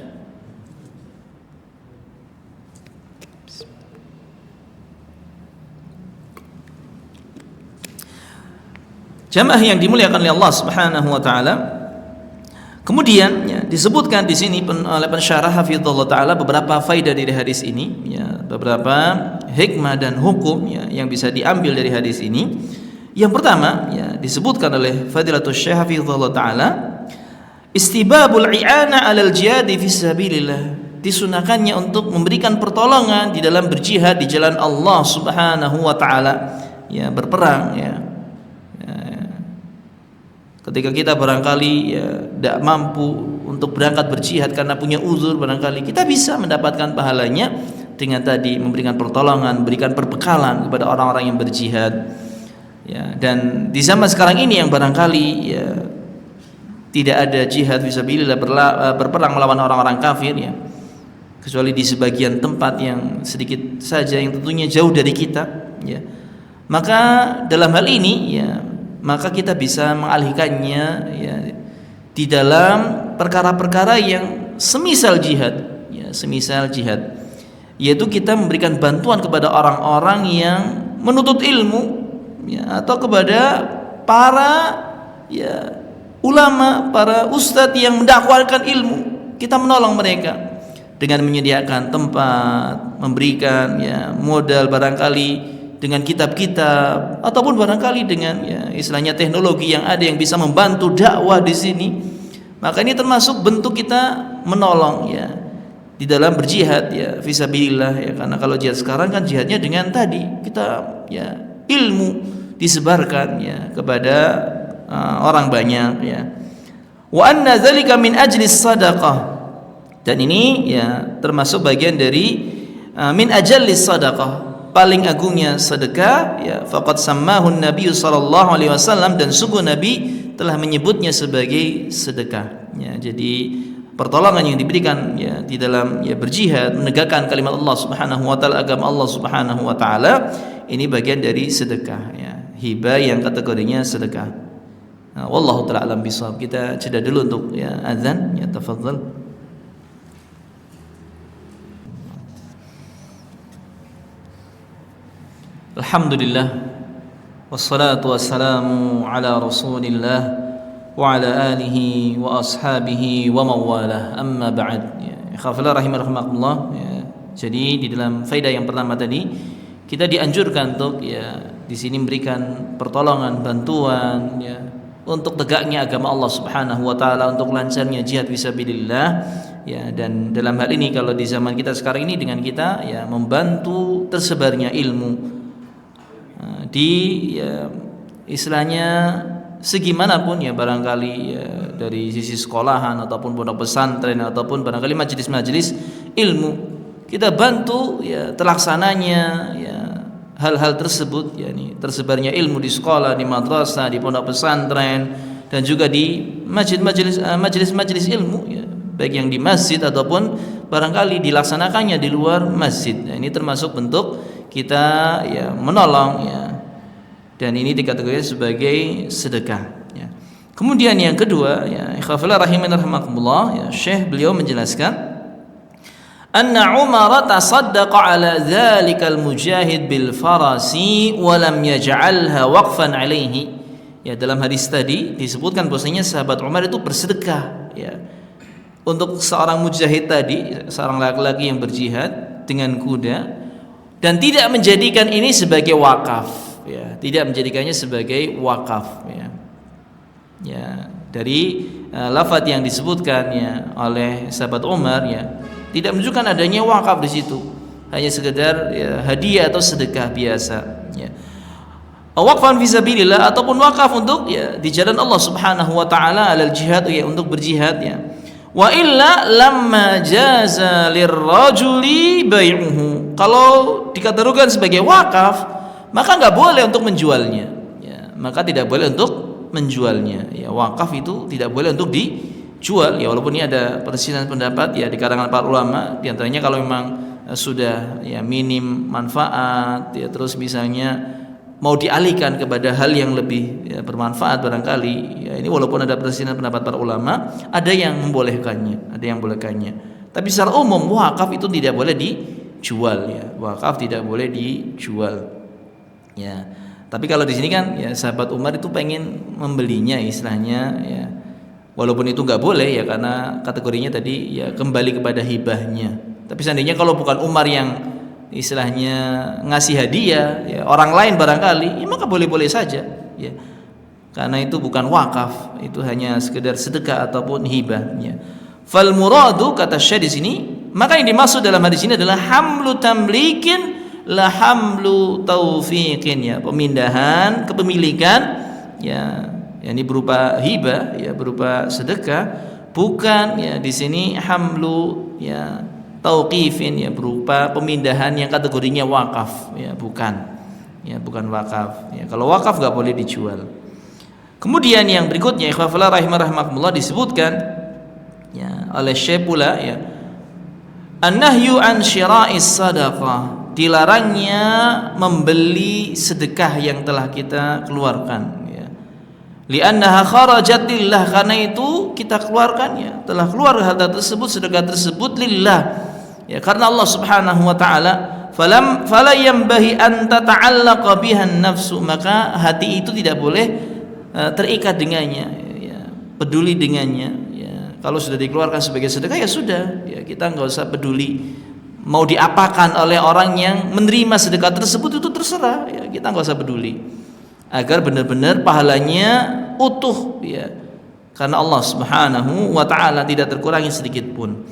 Jamaah yang dimuliakan oleh Allah Subhanahu wa taala, kemudian, ya, disebutkan di sini oleh pensyarah hafizallahu taala beberapa faedah dari hadis ini, ya, beberapa hikmah dan hukum, ya, yang bisa diambil dari hadis ini. Yang pertama, ya, disebutkan oleh Fadilatul Syekh hafizallahu taala, istibabul i'ana 'alal jihad fi sabilillah, disunahkannya untuk memberikan pertolongan di dalam berjihad di jalan Allah Subhanahu wa taala, ya, berperang, ya. Ketika kita barangkali, ya, tidak mampu untuk berangkat berjihad karena punya uzur, barangkali kita bisa mendapatkan pahalanya dengan tadi memberikan pertolongan, memberikan perbekalan kepada orang-orang yang berjihad, ya. Dan di zaman sekarang ini yang barangkali, ya, tidak ada jihad fisabilillah, berperang melawan orang-orang kafir, ya, kecuali di sebagian tempat yang sedikit saja yang tentunya jauh dari kita, ya. Maka dalam hal ini, ya, maka kita bisa mengalihkannya, ya, di dalam perkara-perkara yang semisal jihad, ya, semisal jihad, yaitu kita memberikan bantuan kepada orang-orang yang menuntut ilmu, ya, atau kepada para, ya, ulama, para ustadz yang mendakwakan ilmu. Kita menolong mereka dengan menyediakan tempat, memberikan, ya, modal barangkali dengan kitab-kitab, ataupun barangkali dengan, ya, istilahnya teknologi yang ada yang bisa membantu dakwah di sini. Maka ini termasuk bentuk kita menolong, ya, di dalam berjihad, ya, fisabilillah, ya. Karena kalau jihad sekarang kan jihadnya dengan tadi kita, ya, ilmu disebarkan, ya, kepada orang banyak, ya. Wa anna dzalika min ajli sadaqah, dan ini, ya, termasuk bagian dari min ajallis sadaqah, paling agungnya sedekah, ya, faqad sammahu Nabi sallallahu alaihi wasallam, dan sungguh Nabi telah menyebutnya sebagai sedekah, ya. Jadi pertolongan yang diberikan, ya, di dalam, ya, berjihad menegakkan kalimat Allah Subhanahu wa taala, agama Allah Subhanahu wa taala, ini bagian dari sedekah, ya, hibah yang kategorinya sedekah. Nah, wallahu taala alam bisawab. Kita jeda dulu untuk, ya, azan, ya, tafadhal. Alhamdulillah Wassalatu wassalamu ala Rasulillah wa ala alihi wa ashabihi wa mawalah. Amma ba'd. Ikhwafillah rahimakumullah. Jadi di dalam faedah yang pertama tadi kita dianjurkan untuk di sini memberikan pertolongan, bantuan untuk tegaknya agama Allah Subhanahu wa taala, untuk lancarnya jihad fisabilillah. Dan dalam hal ini kalau di zaman kita sekarang ini dengan kita membantu tersebarnya ilmu di istilahnya segimanapun barangkali dari sisi sekolahan ataupun pondok pesantren ataupun barangkali majelis-majelis ilmu, kita bantu terlaksananya hal-hal tersebut, tersebarnya ilmu di sekolah, di madrasah, di pondok pesantren, dan juga di majelis-majelis ilmu, baik yang di masjid ataupun barangkali dilaksanakannya di luar masjid. Ini termasuk bentuk kita menolong, dan ini dikategorikan sebagai sedekah. Kemudian yang kedua, ikhwafillah rahimakumullah, Syekh beliau menjelaskan anna Umar tasaddaqa ala dzalikal mujahid bil farasi wa lam yaj'alha waqfan alaihi. Dalam hadis tadi disebutkan bahwasanya sahabat Umar itu bersedekah untuk seorang mujahid tadi, seorang laki-laki yang berjihad dengan kuda, dan tidak menjadikan ini sebagai wakaf, tidak menjadikannya sebagai wakaf. Dari lafaz yang disebutkan oleh sahabat Umar, tidak menunjukkan adanya wakaf di situ, hanya sekedar hadiah atau sedekah biasa. Waqfan fi sabilillah ataupun wakaf untuk di jalan Allah Subhanahu wa taala alal jihad, untuk berjihad. Wa illa lamma jaza lirrajuli bai'uhu. Kalau dikategorikan sebagai wakaf, maka enggak boleh untuk menjualnya. Maka tidak boleh untuk menjualnya. Wakaf itu tidak boleh untuk dijual. Walaupun ini ada perselisihan pendapat di kalangan para ulama, di antaranya kalau memang sudah minim manfaat, terus misalnya mau dialihkan kepada hal yang lebih bermanfaat barangkali, ini walaupun ada perselisihan pendapat para ulama, ada yang membolehkannya, tapi secara umum wakaf itu tidak boleh dijual. Wakaf tidak boleh dijual. Tapi kalau di sini kan sahabat Umar itu pengen membelinya istilahnya, walaupun itu nggak boleh karena kategorinya tadi kembali kepada hibahnya. Tapi seandainya kalau bukan Umar yang istilahnya ngasih hadiah, orang lain barangkali, maka boleh-boleh saja, karena itu bukan wakaf, itu hanya sekedar sedekah ataupun hibah. Fal muradu, kata Syekh di sini, maka yang dimaksud dalam hadis ini adalah hamlu tamlikin la hamlu taufiqin, pemindahan kepemilikan, ini berupa hibah, berupa sedekah, bukan di sini hamlu tauqifin, berupa pemindahan yang kategorinya wakaf, bukan wakaf. Kalau wakaf nggak boleh dijual. Kemudian yang berikutnya, ikhwafillah rahimakumullah, disebutkan oleh Syekh pula, an-nahyu an syira'is sadaqah, dilarangnya membeli sedekah yang telah kita keluarkan. Li'annaha kharajat lillah, karena itu kita keluarkan, telah keluar harta tersebut, sedekah tersebut lillah, karena Allah Subhanahu wa taala. Fala yanbahi an tata'allaqa bihan nafsu, maka hati itu tidak boleh terikat dengannya, peduli dengannya. Kalau sudah dikeluarkan sebagai sedekah, sudah, kita enggak usah peduli mau diapakan oleh orang yang menerima sedekah tersebut, itu terserah, kita enggak usah peduli, agar benar-benar pahalanya utuh, karena Allah Subhanahu wa taala tidak terkurangi sedikit pun.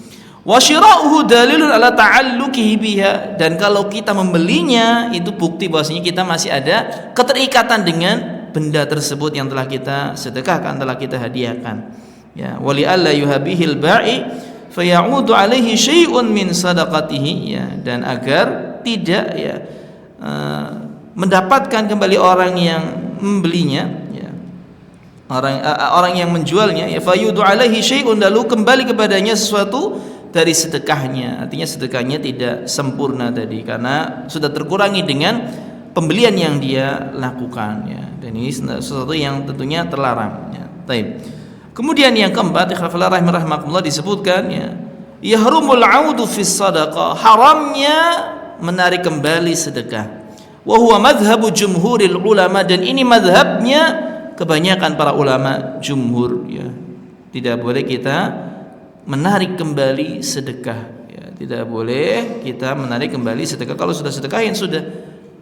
Wa syira'uhu dalilun ala ta'alluqihi biha, dan kalau kita membelinya itu bukti bahwasanya kita masih ada keterikatan dengan benda tersebut yang telah kita sedekahkan, telah kita hadiahkan. Wa li alla yuhabihil ba'i fayaudu alaihi syai'un min sadaqatihi, dan agar tidak mendapatkan kembali orang yang membelinya, orang yang menjualnya, fayudu alaihi syai'un, lalu kembali kepadanya sesuatu dari sedekahnya. Artinya sedekahnya tidak sempurna tadi, karena sudah terkurangi dengan pembelian yang dia lakukan, dan ini sesuatu yang tentunya terlarang. Baik. Kemudian yang keempat, ikhwafillah rahimakumullah, disebutkan yahrumul audu fis sadaqah, haramnya menarik kembali sedekah. wa huwa madhhabu jumhuril ulama, dan ini madhabnya kebanyakan para ulama jumhur, ya. Tidak boleh kita menarik kembali sedekah, ya. Tidak boleh kita menarik kembali sedekah. Kalau sudah sedekahin sudah,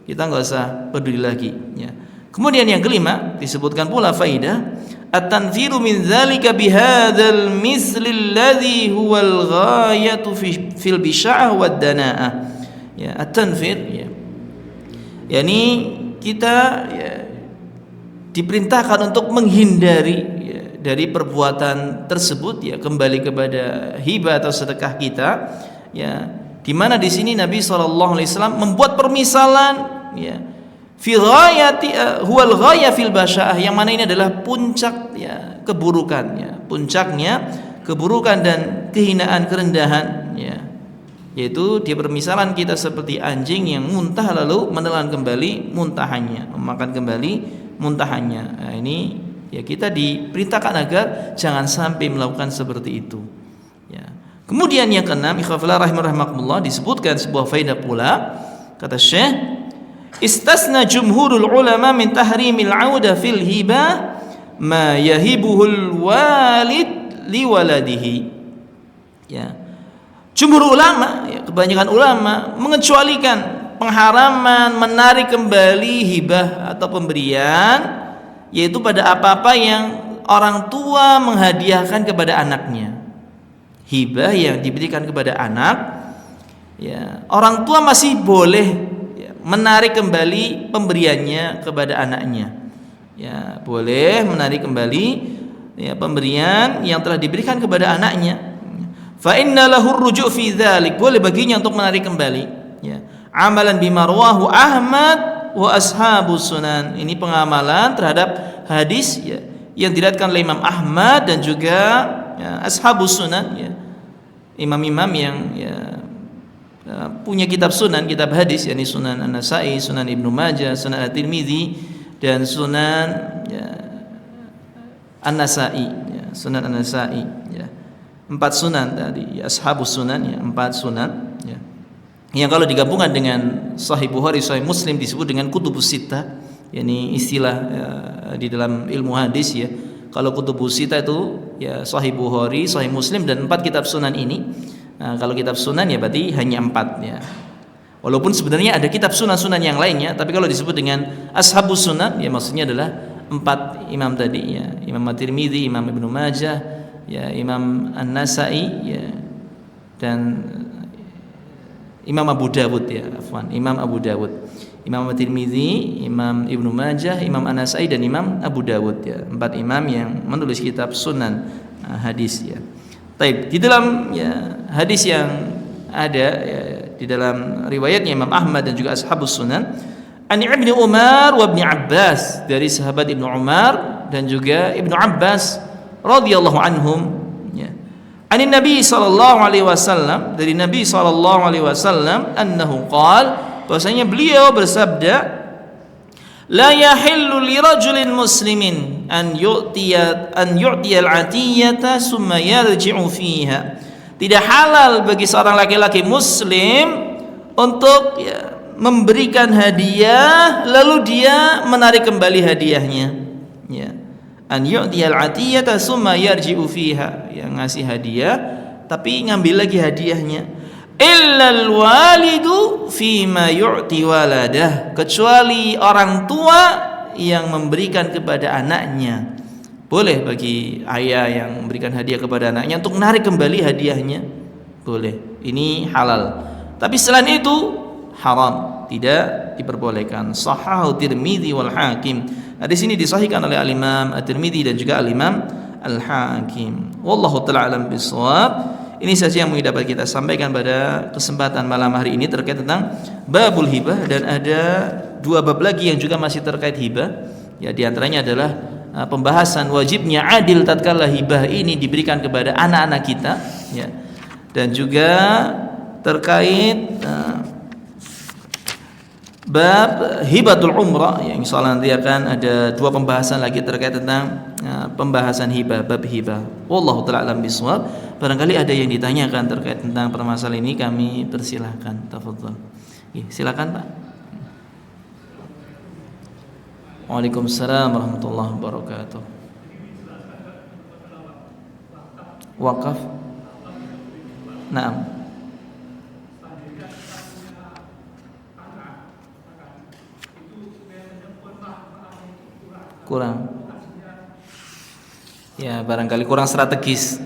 kita nggak usah peduli lagi, ya. Kemudian yang kelima disebutkan pula faidah at-tanfiru min dzalika bihadzal misli alladhi huwal ghayatu fil bisya'ah wad dana'ah, ya. At-tanfir, ya, yakni kita, ya, diperintahkan untuk menghindari, ya, dari perbuatan tersebut, ya, kembali kepada hibah atau sedekah kita, ya, di mana di sini Nabi SAW membuat permisalan, ya, fi ghayati huwal ghaya fil basya'ah, yang mana ini adalah puncak, ya, keburukan, ya, puncaknya keburukan dan kehinaan, kerendahan, ya, yaitu dia permisalan kita seperti anjing yang muntah lalu menelan kembali muntahannya, memakan kembali muntahannya. Nah, ini, ya, kita diperintahkan agar jangan sampai melakukan seperti itu, ya. Kemudian yang keenam, ikhwafillah rahimakumullah, disebutkan sebuah faedah pula, kata Syekh, istasna jumhurul ulama min tahrimil auda fil hibah ma yahibuhul walid liwaladihi, ya. Jumhur ulama, ya, kebanyakan ulama mengecualikan pengharaman menarik kembali hibah atau pemberian, yaitu pada apa-apa yang orang tua menghadiahkan kepada anaknya. Hibah yang diberikan kepada anak, ya, orang tua masih boleh, ya, menarik kembali pemberiannya kepada anaknya, ya, boleh menarik kembali, ya, pemberian yang telah diberikan kepada anaknya. Fa inna lahu ruju' fi dzalik, boleh baginya untuk menarik kembali, ya. Amalan bima rawahu Ahmad wa ashabus sunan, ini pengamalan terhadap hadis, ya, yang diriwayatkan oleh Imam Ahmad dan juga, ya, ashabus sunan, ya, imam-imam yang, ya, punya kitab sunan, kitab hadis, yakni Sunan An-Nasa'i, Sunan Ibnu Majah, Sunan At-Tirmidzi, dan Sunan, ya, An-Nasa'i, ya, Sunan An-Nasa'i, ya. 4 sunan tadi, ya, ashabus sunan, ya, 4 sunan, ya, yang kalau digabungkan dengan Sahih Bukhari, Sahih Muslim disebut dengan kutubus sittah, yakni istilah, ya, di dalam ilmu hadis, ya. Kalau kutubus sittah itu, ya, Sahih Bukhari, Sahih Muslim, dan 4 kitab sunan ini. Nah, kalau kitab sunan, ya, berarti hanya 4, ya. Walaupun sebenarnya ada kitab sunan-sunan yang lainnya, tapi kalau disebut dengan ashabus sunan, ya, maksudnya adalah 4 imam tadi, ya, Imam At-Tirmidzi, Imam Ibnu Majah, ya, Imam An-Nasa'i, ya, dan Imam Abu Dawud, ya, Imam Abu Dawud, Imam At-Tirmidzi, Imam Ibnu Majah, Imam An-Nasa'i, dan Imam Abu Dawud, ya, 4 imam yang menulis kitab sunan, hadis, ya. Taib, di dalam, ya, hadis yang ada, ya, di dalam riwayatnya Imam Ahmad dan juga ashabus sunan, an Ibnu Umar wa Ibnu Abbas, dari sahabat Ibnu Umar dan juga Ibnu Abbas radhiyallahu anhum, ya, anin Nabi sallallahu alaihi wasallam, dari Nabi sallallahu alaihi wasallam, annahu qala, bahwasanya beliau bersabda, la yahillu li rajulin muslimin an yu'tiya al-'atiyata summa yarji'u fiha, tidak halal bagi seorang laki-laki muslim untuk, ya, memberikan hadiah lalu dia menarik kembali hadiahnya, ya. An yu'tiyal 'atiyata summa yarji'u fiha, yang ngasih hadiah tapi ngambil lagi hadiahnya. Illal walidu fima yu'ti waladah, kecuali orang tua yang memberikan kepada anaknya. Boleh bagi ayah yang memberikan hadiah kepada anaknya untuk menarik kembali hadiahnya, boleh, ini halal. Tapi selain itu haram, tidak diperbolehkan. Shahahu Tirmidzi wal Hakim. Nah, di sini disahihkan oleh Al-Imam At-Tirmidzi dan juga Al-Imam Al-Hakim. Wallahu ta'ala alam bisawab. Ini saja yang mungkin dapat kita sampaikan pada kesempatan malam hari ini terkait tentang babul hibah, dan ada 2 bab lagi yang juga masih terkait hibah. Ya, di antaranya adalah pembahasan wajibnya adil tatkala hibah ini diberikan kepada anak-anak kita, ya. Dan juga terkait bab hibatul umrah, yang insyaallah nanti akan ada 2 pembahasan lagi terkait tentang pembahasan hibah, bab hibah. Wallahu ta'ala alam bisawab. Barangkali ada yang ditanyakan terkait tentang permasalahan ini, kami persilahkan. Tafadhol. Silakan Pak. Waalaikumsalam warahmatullahi wabarakatuh. Wakaf. Naam. Kurang. Ya, barangkali kurang strategis.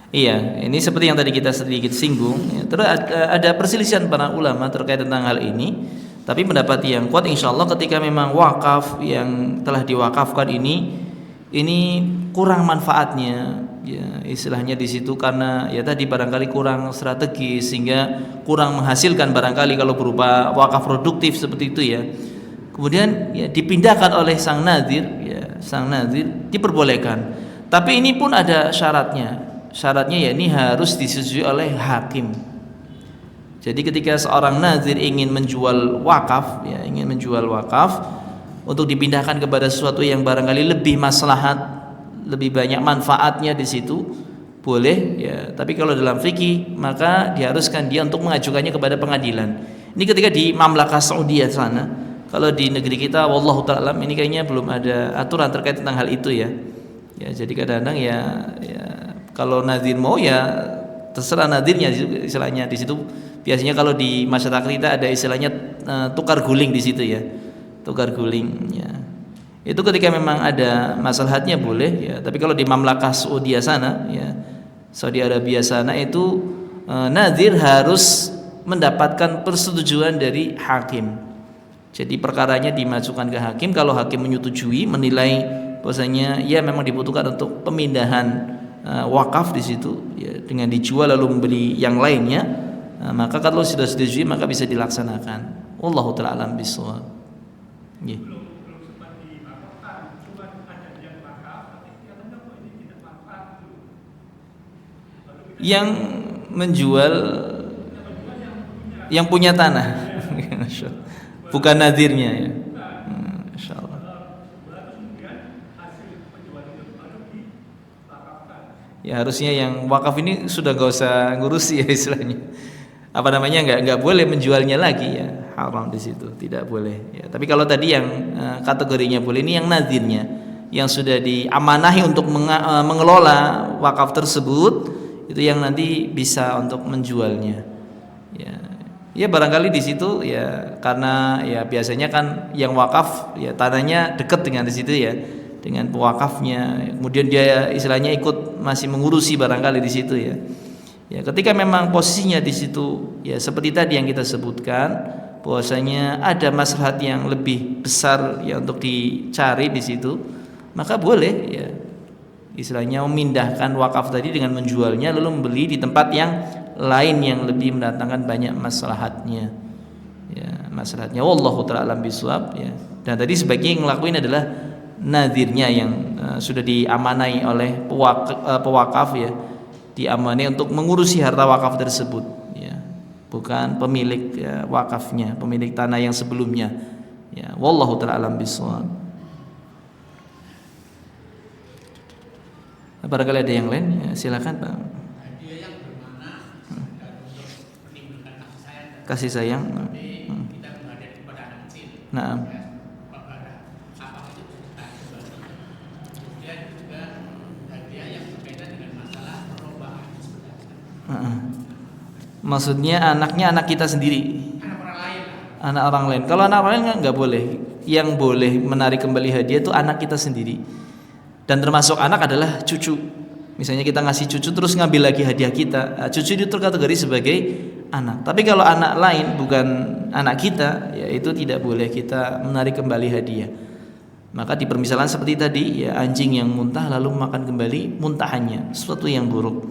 Iya, ini seperti yang tadi kita sedikit singgung. Ya, terus ada perselisihan para ulama terkait tentang hal ini. Tapi pendapat yang kuat, insya Allah ketika memang wakaf yang telah diwakafkan ini kurang manfaatnya, ya istilahnya di situ karena ya tadi barangkali kurang strategis sehingga kurang menghasilkan barangkali kalau berupa wakaf produktif seperti itu ya. Kemudian ya dipindahkan oleh sang nadir, ya sang nadir diperbolehkan. Tapi ini pun ada syaratnya. Syaratnya ya ini harus disetujui oleh hakim. Jadi ketika seorang nazir ingin menjual wakaf, ya ingin menjual wakaf untuk dipindahkan kepada sesuatu yang barangkali lebih maslahat, lebih banyak manfaatnya di situ, boleh ya. Tapi kalau dalam fikih maka diharuskan dia untuk mengajukannya kepada pengadilan. Ini ketika di Mamlakah Saudi sana. Kalau di negeri kita wallahu ta'ala ini kayaknya belum ada aturan terkait tentang hal itu ya. Ya jadi kadang-kadang ya kalau nazir mau ya terserah nadirnya, istilahnya di situ. Biasanya kalau di masyarakat kita ada istilahnya tukar guling di situ ya, tukar guling. Ya. Itu ketika memang ada maslahatnya boleh ya. Tapi kalau di Mamlakah Saudi sana, ya Saudi Arabia sana itu nadir harus mendapatkan persetujuan dari hakim. Jadi perkaranya dimajukan ke hakim. Kalau hakim menyetujui, menilai bahwasanya ya memang dibutuhkan untuk pemindahan wakaf di situ ya, dengan dijual lalu membeli yang lainnya, maka kalau sudah disetujui maka bisa dilaksanakan. Wallahu ta'ala alam bishawab. Yang menjual yang punya tanah bukan nadirnya ya. Insyaallah. Ya harusnya yang wakaf ini sudah gak usah ngurusi ya istilahnya. Apa namanya nggak boleh menjualnya lagi ya, haram di situ, tidak boleh. Ya, tapi kalau tadi yang kategorinya boleh, ini yang nadirnya, yang sudah diamanahi untuk mengelola wakaf tersebut, itu yang nanti bisa untuk menjualnya. Ya barangkali di situ ya karena ya biasanya kan yang wakaf ya tanahnya dekat dengan di situ ya, dengan pewakafnya, kemudian dia istilahnya ikut masih mengurusi barangkali di situ ya. Ya ketika memang posisinya di situ ya seperti tadi yang kita sebutkan bahwasanya ada maslahat yang lebih besar ya untuk dicari di situ, maka boleh ya istilahnya memindahkan wakaf tadi dengan menjualnya lalu membeli di tempat yang lain yang lebih mendatangkan banyak maslahatnya. Ya, maslahatnya wallahu ta'ala alam bishawab ya. Dan tadi sebaiknya yang ngelakuin adalah nadirnya yang sudah diamanai oleh pewakaf ya, diamanai untuk mengurusi harta wakaf tersebut ya, bukan pemilik ya, wakafnya, pemilik tanah yang sebelumnya ya. Wallahu ta'ala alam bishawab. Barangkali ada yang lain ya, silakan Pak. Kasih sayang. Nah. Maksudnya anaknya anak kita sendiri, anak orang lain. Kalau anak orang lain nggak boleh. Yang boleh menarik kembali hadiah itu anak kita sendiri. Dan termasuk anak adalah cucu. Misalnya kita ngasih cucu terus ngambil lagi hadiah kita, cucu itu terkategori sebagai anak. Tapi kalau anak lain bukan anak kita, ya itu tidak boleh kita menarik kembali hadiah. Maka dipermisalkan seperti tadi, ya anjing yang muntah lalu makan kembali muntahannya, sesuatu yang buruk.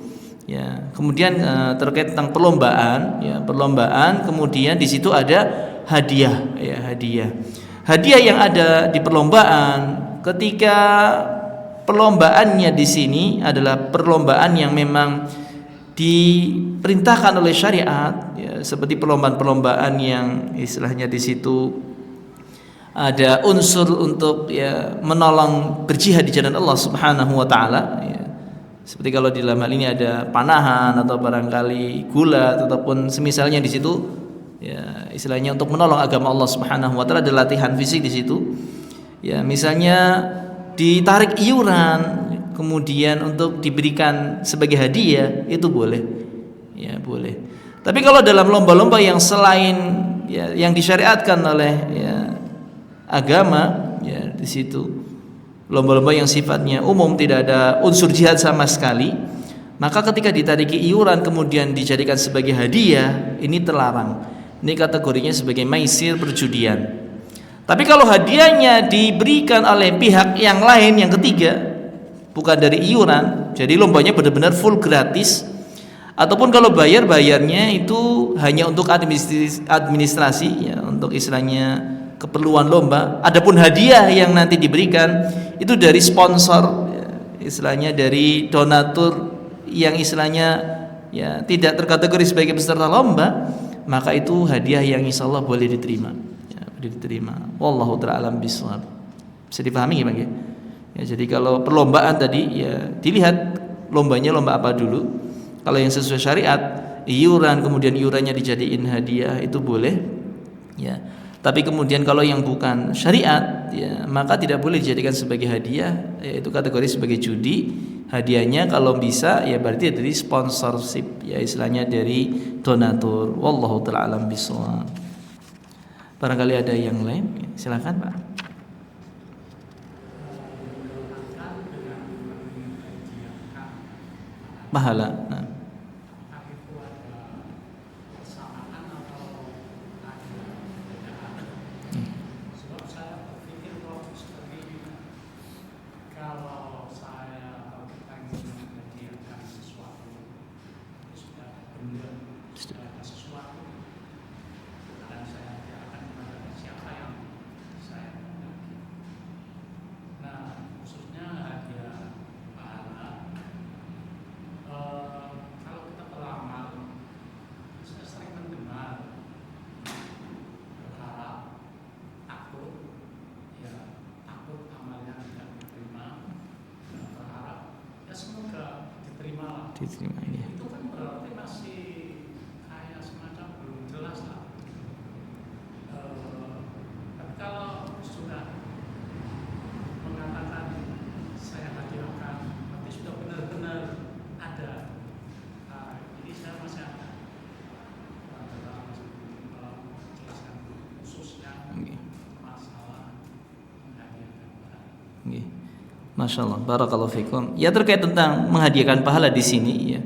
Ya, kemudian terkait tentang perlombaan, ya perlombaan, kemudian di situ ada hadiah, ya hadiah. Hadiah yang ada di perlombaan, ketika perlombaannya di sini adalah perlombaan yang memang diperintahkan oleh syariat, ya, seperti perlombaan-perlombaan yang istilahnya di situ ada unsur untuk ya menolong berjihad di jalan Allah Subhanahu wa taala ya. Seperti kalau di dalam hal ini ada panahan atau barangkali gulat ataupun semisalnya di situ, ya istilahnya untuk menolong agama Allah Subhanahu wa taala, ada latihan fisik di situ. Ya, misalnya ditarik iuran kemudian untuk diberikan sebagai hadiah, itu boleh. Ya, boleh. Tapi kalau dalam lomba-lomba yang selain ya, yang disyariatkan oleh ya, agama, ya di situ lomba-lomba yang sifatnya umum, tidak ada unsur jihad sama sekali, maka ketika ditariki iuran kemudian dijadikan sebagai hadiah, ini terlarang. Ini kategorinya sebagai maisir, perjudian. Tapi kalau hadiahnya diberikan oleh pihak yang lain, yang ketiga, bukan dari iuran, jadi lombanya benar-benar full gratis, ataupun kalau bayarnya itu hanya untuk administrasi ya, untuk istilahnya keperluan lomba. Adapun hadiah yang nanti diberikan itu dari sponsor ya, istilahnya dari donatur yang istilahnya ya tidak terkategori sebagai peserta lomba, maka itu hadiah yang insyaallah boleh diterima ya, boleh diterima. Wallahu ta'ala alam bishawab. Bisa dipahami ya Bang ya? Ya, jadi kalau perlombaan tadi ya dilihat lombanya lomba apa dulu. Kalau yang sesuai syariat, iuran kemudian iurannya dijadiin hadiah, itu boleh ya. Tapi kemudian kalau yang bukan syariat ya, maka tidak boleh dijadikan sebagai hadiah, yaitu kategori sebagai judi. Hadiahnya kalau bisa ya berarti dari sponsorship ya, istilahnya dari donatur. Wallahu ta'ala alam bishawab. Barangkali ada yang lain, silakan Pak. Pahala. Nah. Diterima ya. Itu kan berarti masih kayak semacam belum jelas lah. Tapi kalau sudah mengatakan saya hadiahkan, berarti sudah benar-benar ada. Jadi saya masih akan menjelaskan khususnya masalah menghadiahkan barang. Masya Allah, barakallahu fikum. Ya, terkait tentang menghadiahkan pahala di sini ya,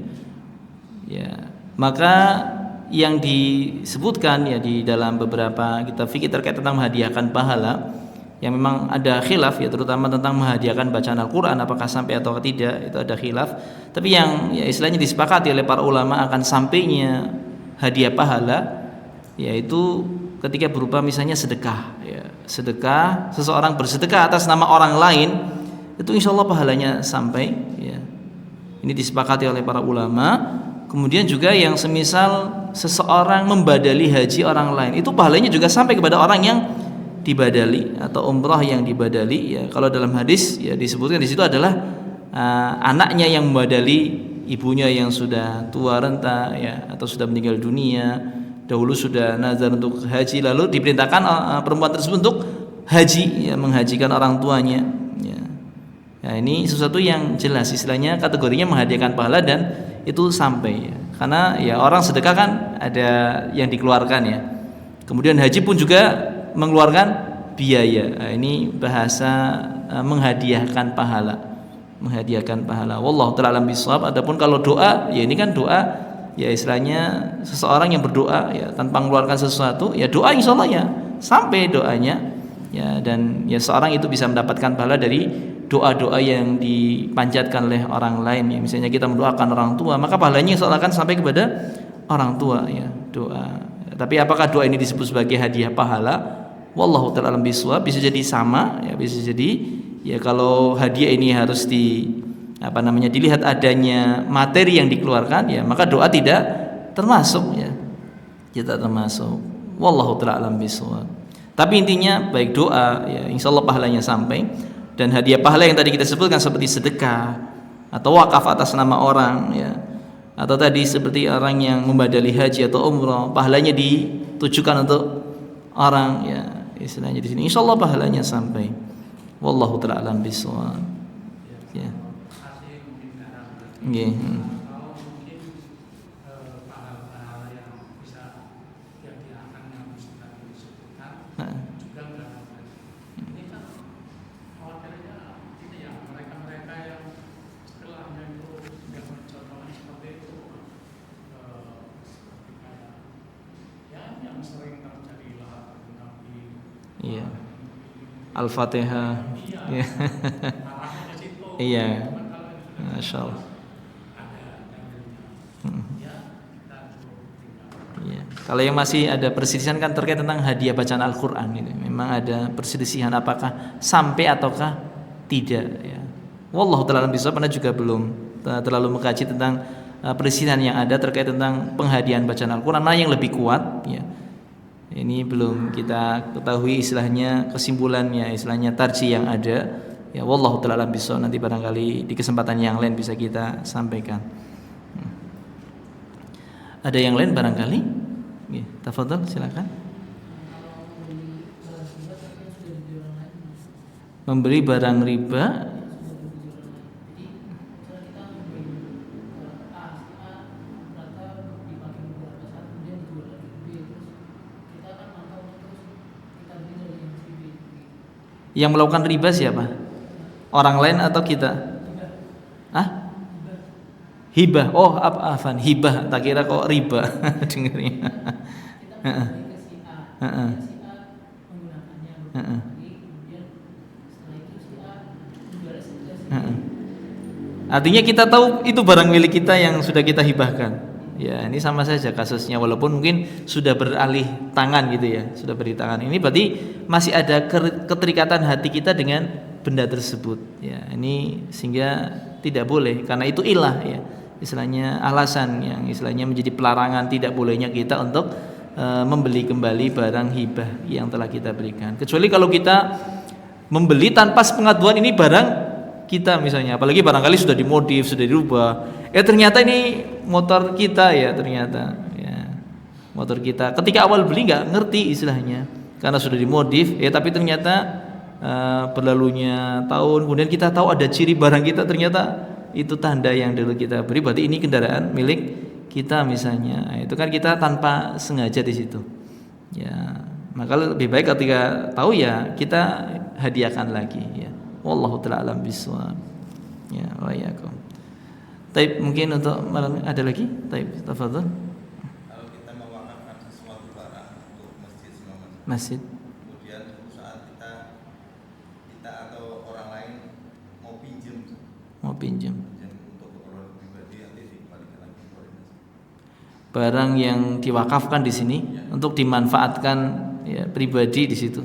ya maka yang disebutkan ya di dalam beberapa kitab fikih terkait tentang menghadiahkan pahala, yang memang ada khilaf ya, terutama tentang menghadiahkan bacaan Al-Quran apakah sampai atau tidak, itu ada khilaf. Tapi yang ya istilahnya disepakati oleh para ulama akan sampainya hadiah pahala, yaitu ketika berupa misalnya sedekah ya, sedekah, seseorang bersedekah atas nama orang lain, itu insya Allah pahalanya sampai ya. Ini disepakati oleh para ulama. Kemudian juga yang semisal seseorang membadali haji orang lain, itu pahalanya juga sampai kepada orang yang dibadali atau umrah yang dibadali ya. Kalau dalam hadis ya disebutkan di situ adalah anaknya yang membadali ibunya yang sudah tua renta ya, atau sudah meninggal dunia, dahulu sudah nazar untuk haji, lalu diperintahkan perempuan tersebut untuk haji ya, menghajikan orang tuanya ya. Ya, ini sesuatu yang jelas istilahnya kategorinya menghadiahkan pahala dan itu sampai ya. Karena ya orang sedekah kan ada yang dikeluarkan ya. Kemudian haji pun juga mengeluarkan biaya. Nah, ini bahasa menghadiahkan pahala. Menghadiahkan pahala. Wallahu ta'ala alam bishawab. Adapun kalau doa, ya ini kan doa ya istilahnya seseorang yang berdoa ya tanpa mengeluarkan sesuatu, ya doa insyaallah ya sampai doanya ya, dan ya seorang itu bisa mendapatkan pahala dari doa-doa yang dipanjatkan oleh orang lain ya. Misalnya kita mendoakan orang tua, maka pahalanya seolah akan sampai kepada orang tua ya, doa. Tapi apakah doa ini disebut sebagai hadiah pahala? Wallahu ta'ala alam bishawab. Bisa jadi sama ya, bisa jadi ya kalau hadiah ini harus dilihat adanya materi yang dikeluarkan ya, maka doa tidak termasuk ya. Tidak termasuk. Wallahu ta'ala alam bishawab. Tapi intinya baik doa ya insyaallah pahalanya sampai. Dan hadiah pahala yang tadi kita sebutkan seperti sedekah atau wakaf atas nama orang, ya. Atau tadi seperti orang yang membadali haji atau umrah, pahalanya ditujukan untuk orang, ya, istilahnya di sini. Insyaallah pahalanya sampai. Wallahu taala alam bisawab. Ya. Nggih. Kalau mungkin pahala-pahala yang bisa yang diakan yang sudah disebutkan juga enggak. Ini kan khawatirnya ini ya mereka-mereka yang setelahnya itu sudah mencontohkan seperti itu seperti kayak ya yang sering terjadi lah Nabi. Iya. Al-Fatihah. Iya. Arahnya ke situ. Iya. Cuman kalau yang sudah Masyaallah. Ya. Kalau yang masih ada perselisihan kan terkait tentang hadiah bacaan Al-Quran itu. Memang ada perselisihan apakah sampai ataukah tidak, ya. Wallahu ta'ala alam bisawab. Anda juga belum terlalu mengkaji tentang perselisihan yang ada terkait tentang penghadiahan bacaan Al-Quran, mana yang lebih kuat, ya. Ini belum kita ketahui istilahnya, kesimpulannya, istilahnya tarjih yang ada, ya. Wallahu ta'ala alam bisawab. Nanti barangkali di kesempatan yang lain bisa kita sampaikan. Ada yang lain barangkali? Ya, tafadhol silakan. Memberi barang riba. Yang melakukan riba siapa? Orang lain atau kita? Hah? Hibah. Oh, afan, hibah. Tak kira kok riba. Dengarnya. Artinya kita tahu itu barang milik kita yang sudah kita hibahkan. Ya, ini sama saja kasusnya, walaupun mungkin sudah beralih tangan gitu ya, sudah beralih tangan. Ini berarti masih ada keterikatan hati kita dengan benda tersebut. Ya, ini sehingga tidak boleh, karena itu ilah, ya. Istilahnya alasan yang istilahnya menjadi pelarangan tidak bolehnya kita untuk membeli kembali barang hibah yang telah kita berikan. Kecuali kalau kita membeli tanpa pengaduan ini barang kita misalnya, apalagi barangkali sudah dimodif, sudah dirubah. Ternyata ini motor kita, ya, ternyata, ya, motor kita. Ketika awal beli nggak ngerti istilahnya, karena sudah dimodif, tapi ternyata berlalunya tahun, kemudian kita tahu ada ciri barang kita, ternyata itu tanda yang dulu kita beri, berarti ini kendaraan milik kita misalnya. Nah, itu kan kita tanpa sengaja di situ. Ya, maka lebih baik ketika tahu ya kita hadiahkan lagi, ya. Wallahu ta'ala alam bisawab. Ya, wa iyyakum. Taib, mungkin untuk malam ada lagi? Taib, tafadhol. Kalau kita mewakafkan sesuatu barang untuk masjid semua Masjid. kemudian suatu saat kita atau orang lain mau pinjam untuk keperluan pribadi, nanti dikembalikan lagi kepada masjid. Barang yang diwakafkan di sini untuk dimanfaatkan, ya, pribadi di situ.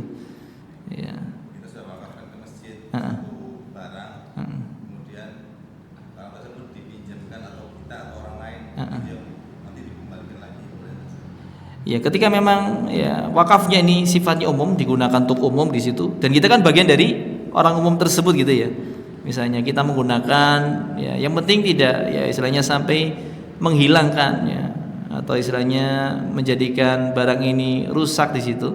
Ya. Kita sudah wakafkan ke masjid satu barang, kemudian barang tersebut dipinjamkan atau kita atau orang lain pinjam, nanti dikembalikan lagi kepada masjid. Ya, ketika memang ya wakafnya ini sifatnya umum, digunakan untuk umum di situ, dan kita kan bagian dari orang umum tersebut gitu ya. Misalnya kita menggunakan, ya, yang penting tidak, ya, istilahnya sampai menghilangkan, ya, atau istilahnya menjadikan barang ini rusak di situ.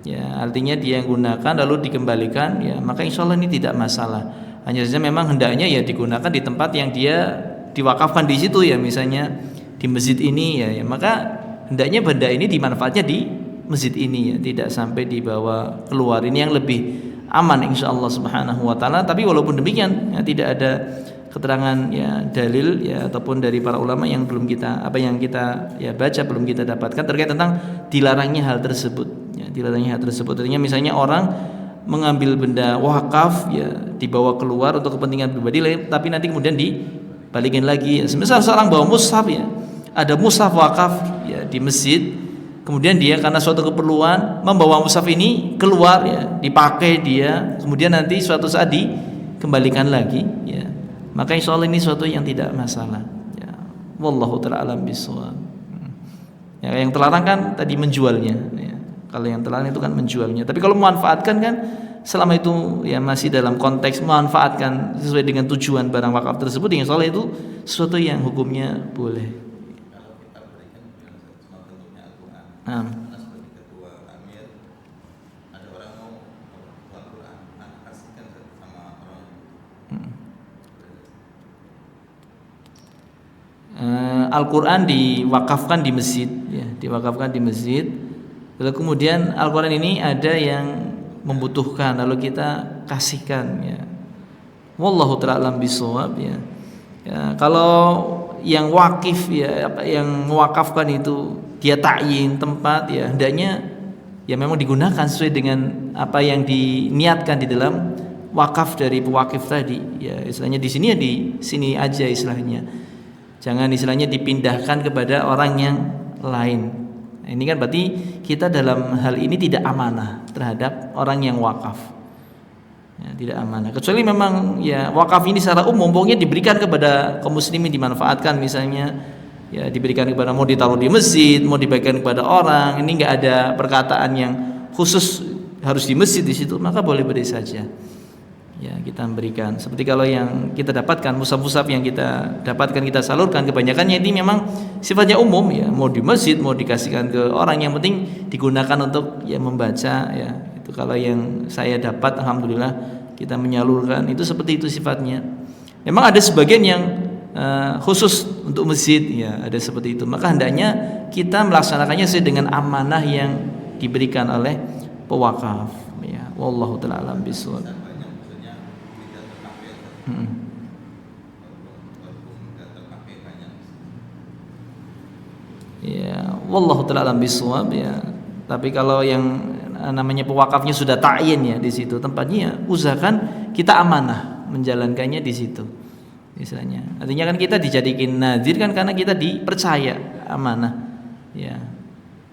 Ya, artinya dia yang gunakan lalu dikembalikan, ya, maka insya Allah ini tidak masalah. Hanya saja memang hendaknya ya digunakan di tempat yang dia diwakafkan di situ, ya, misalnya di masjid ini, ya, maka hendaknya benda ini dimanfaatnya di masjid ini, ya, tidak sampai dibawa keluar. Ini yang lebih aman insyaallah subhanahu wa ta'ala. Tapi walaupun demikian, ya, tidak ada keterangan, ya, dalil, ya, ataupun dari para ulama yang belum kita ya baca, belum kita dapatkan terkait tentang dilarangnya hal tersebut, ya, dilarangnya hal tersebut. Artinya misalnya orang mengambil benda wakaf, ya, dibawa keluar untuk kepentingan pribadi, tapi nanti kemudian dibalikin lagi, ya. Semisal seorang bawa mushaf, ya, ada mushaf wakaf, ya, di masjid, kemudian dia karena suatu keperluan membawa mushaf ini keluar, ya, dipakai dia, kemudian nanti suatu saat dikembalikan lagi, ya, maka insya Allah ini suatu yang tidak masalah, ya. Wallahu ta'ala alam bisawab. Ya, yang terlarang kan tadi menjualnya, ya. Kalau yang terlarang itu kan menjualnya. Tapi kalau memanfaatkan kan selama itu ya masih dalam konteks memanfaatkan sesuai dengan tujuan barang wakaf tersebut, yang soal itu sesuatu yang hukumnya boleh. Kalau kita berikan cuma bentuknya Al-Quran, Nah, karena sebagai ketua Amir ada orang mau Al-Quran, nah kasihkan sama orang. Al-Quran diwakafkan di masjid, ya, diwakafkan di masjid. Lalu kemudian Al-Quran ini ada yang membutuhkan, lalu kita kasihkan, ya. Wallahu ta'ala alam bisawab, ya. Ya, kalau yang wakif, ya, yang mewakafkan itu dia takyin tempat, ya, hendaknya ya memang digunakan sesuai dengan apa yang diniatkan di dalam wakaf dari pewakif tadi. Ya, istilahnya di sini ya di sini aja istilahnya. Jangan istilahnya dipindahkan kepada orang yang lain. Nah, ini kan berarti kita dalam hal ini tidak amanah terhadap orang yang wakaf. Ya, tidak amanah. Kecuali memang ya wakaf ini secara umum pokoknya diberikan kepada kaum muslimin, dimanfaatkan misalnya ya diberikan kepada, mau ditaruh di masjid, mau dibagikan kepada orang. Ini enggak ada perkataan yang khusus harus di masjid di situ, maka boleh-boleh saja. Ya, kita berikan. Seperti kalau yang kita dapatkan, mushaf-mushaf yang kita dapatkan, kita salurkan, kebanyakannya ini memang sifatnya umum, ya, mau di masjid, mau dikasihkan ke orang, yang penting digunakan untuk ya membaca, ya. Itu kalau yang saya dapat, alhamdulillah kita menyalurkan itu seperti itu sifatnya. Memang ada sebagian yang khusus untuk masjid, ya, ada seperti itu. Maka hendaknya kita melaksanakannya sesuai dengan amanah yang diberikan oleh pewakaf, ya. Wallahu ta'ala alam bishawab. Ya, wallahu ta'ala alam bishawab, ya. Tapi kalau yang namanya pewakafnya sudah ta'yin, ya, di situ tempatnya, usahakan kita amanah menjalankannya di situ. Misalnya, artinya kan kita dijadikan nazir kan karena kita dipercaya amanah, ya.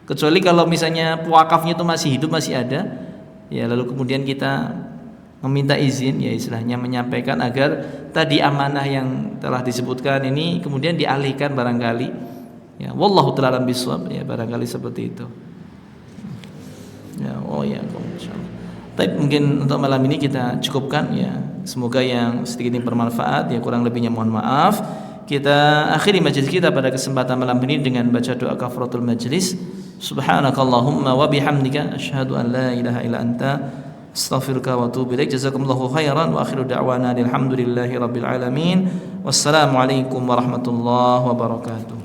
Kecuali kalau misalnya pewakafnya itu masih hidup, masih ada, ya, lalu kemudian kita meminta izin, ya, istilahnya menyampaikan agar tadi amanah yang telah disebutkan ini kemudian dialihkan barangkali, ya. Wallahu ta'ala alam bishawab, ya, barangkali seperti itu, ya. Oh ya, insyaallah. Tapi mungkin untuk malam ini kita cukupkan, ya. Semoga yang sedikit ini bermanfaat, ya, kurang lebihnya mohon maaf. Kita akhiri majelis kita pada kesempatan malam ini dengan baca doa kafaratul majelis. Subhanakallahumma wa bihamdika asyhadu an la ilaha illa anta astaghfiruka wa atubu ilaik. Jazakumullahu khairan wa akhiru da'wana alhamdulillahi rabbil alamin. Wassalamu alaikum warahmatullahi wabarakatuh.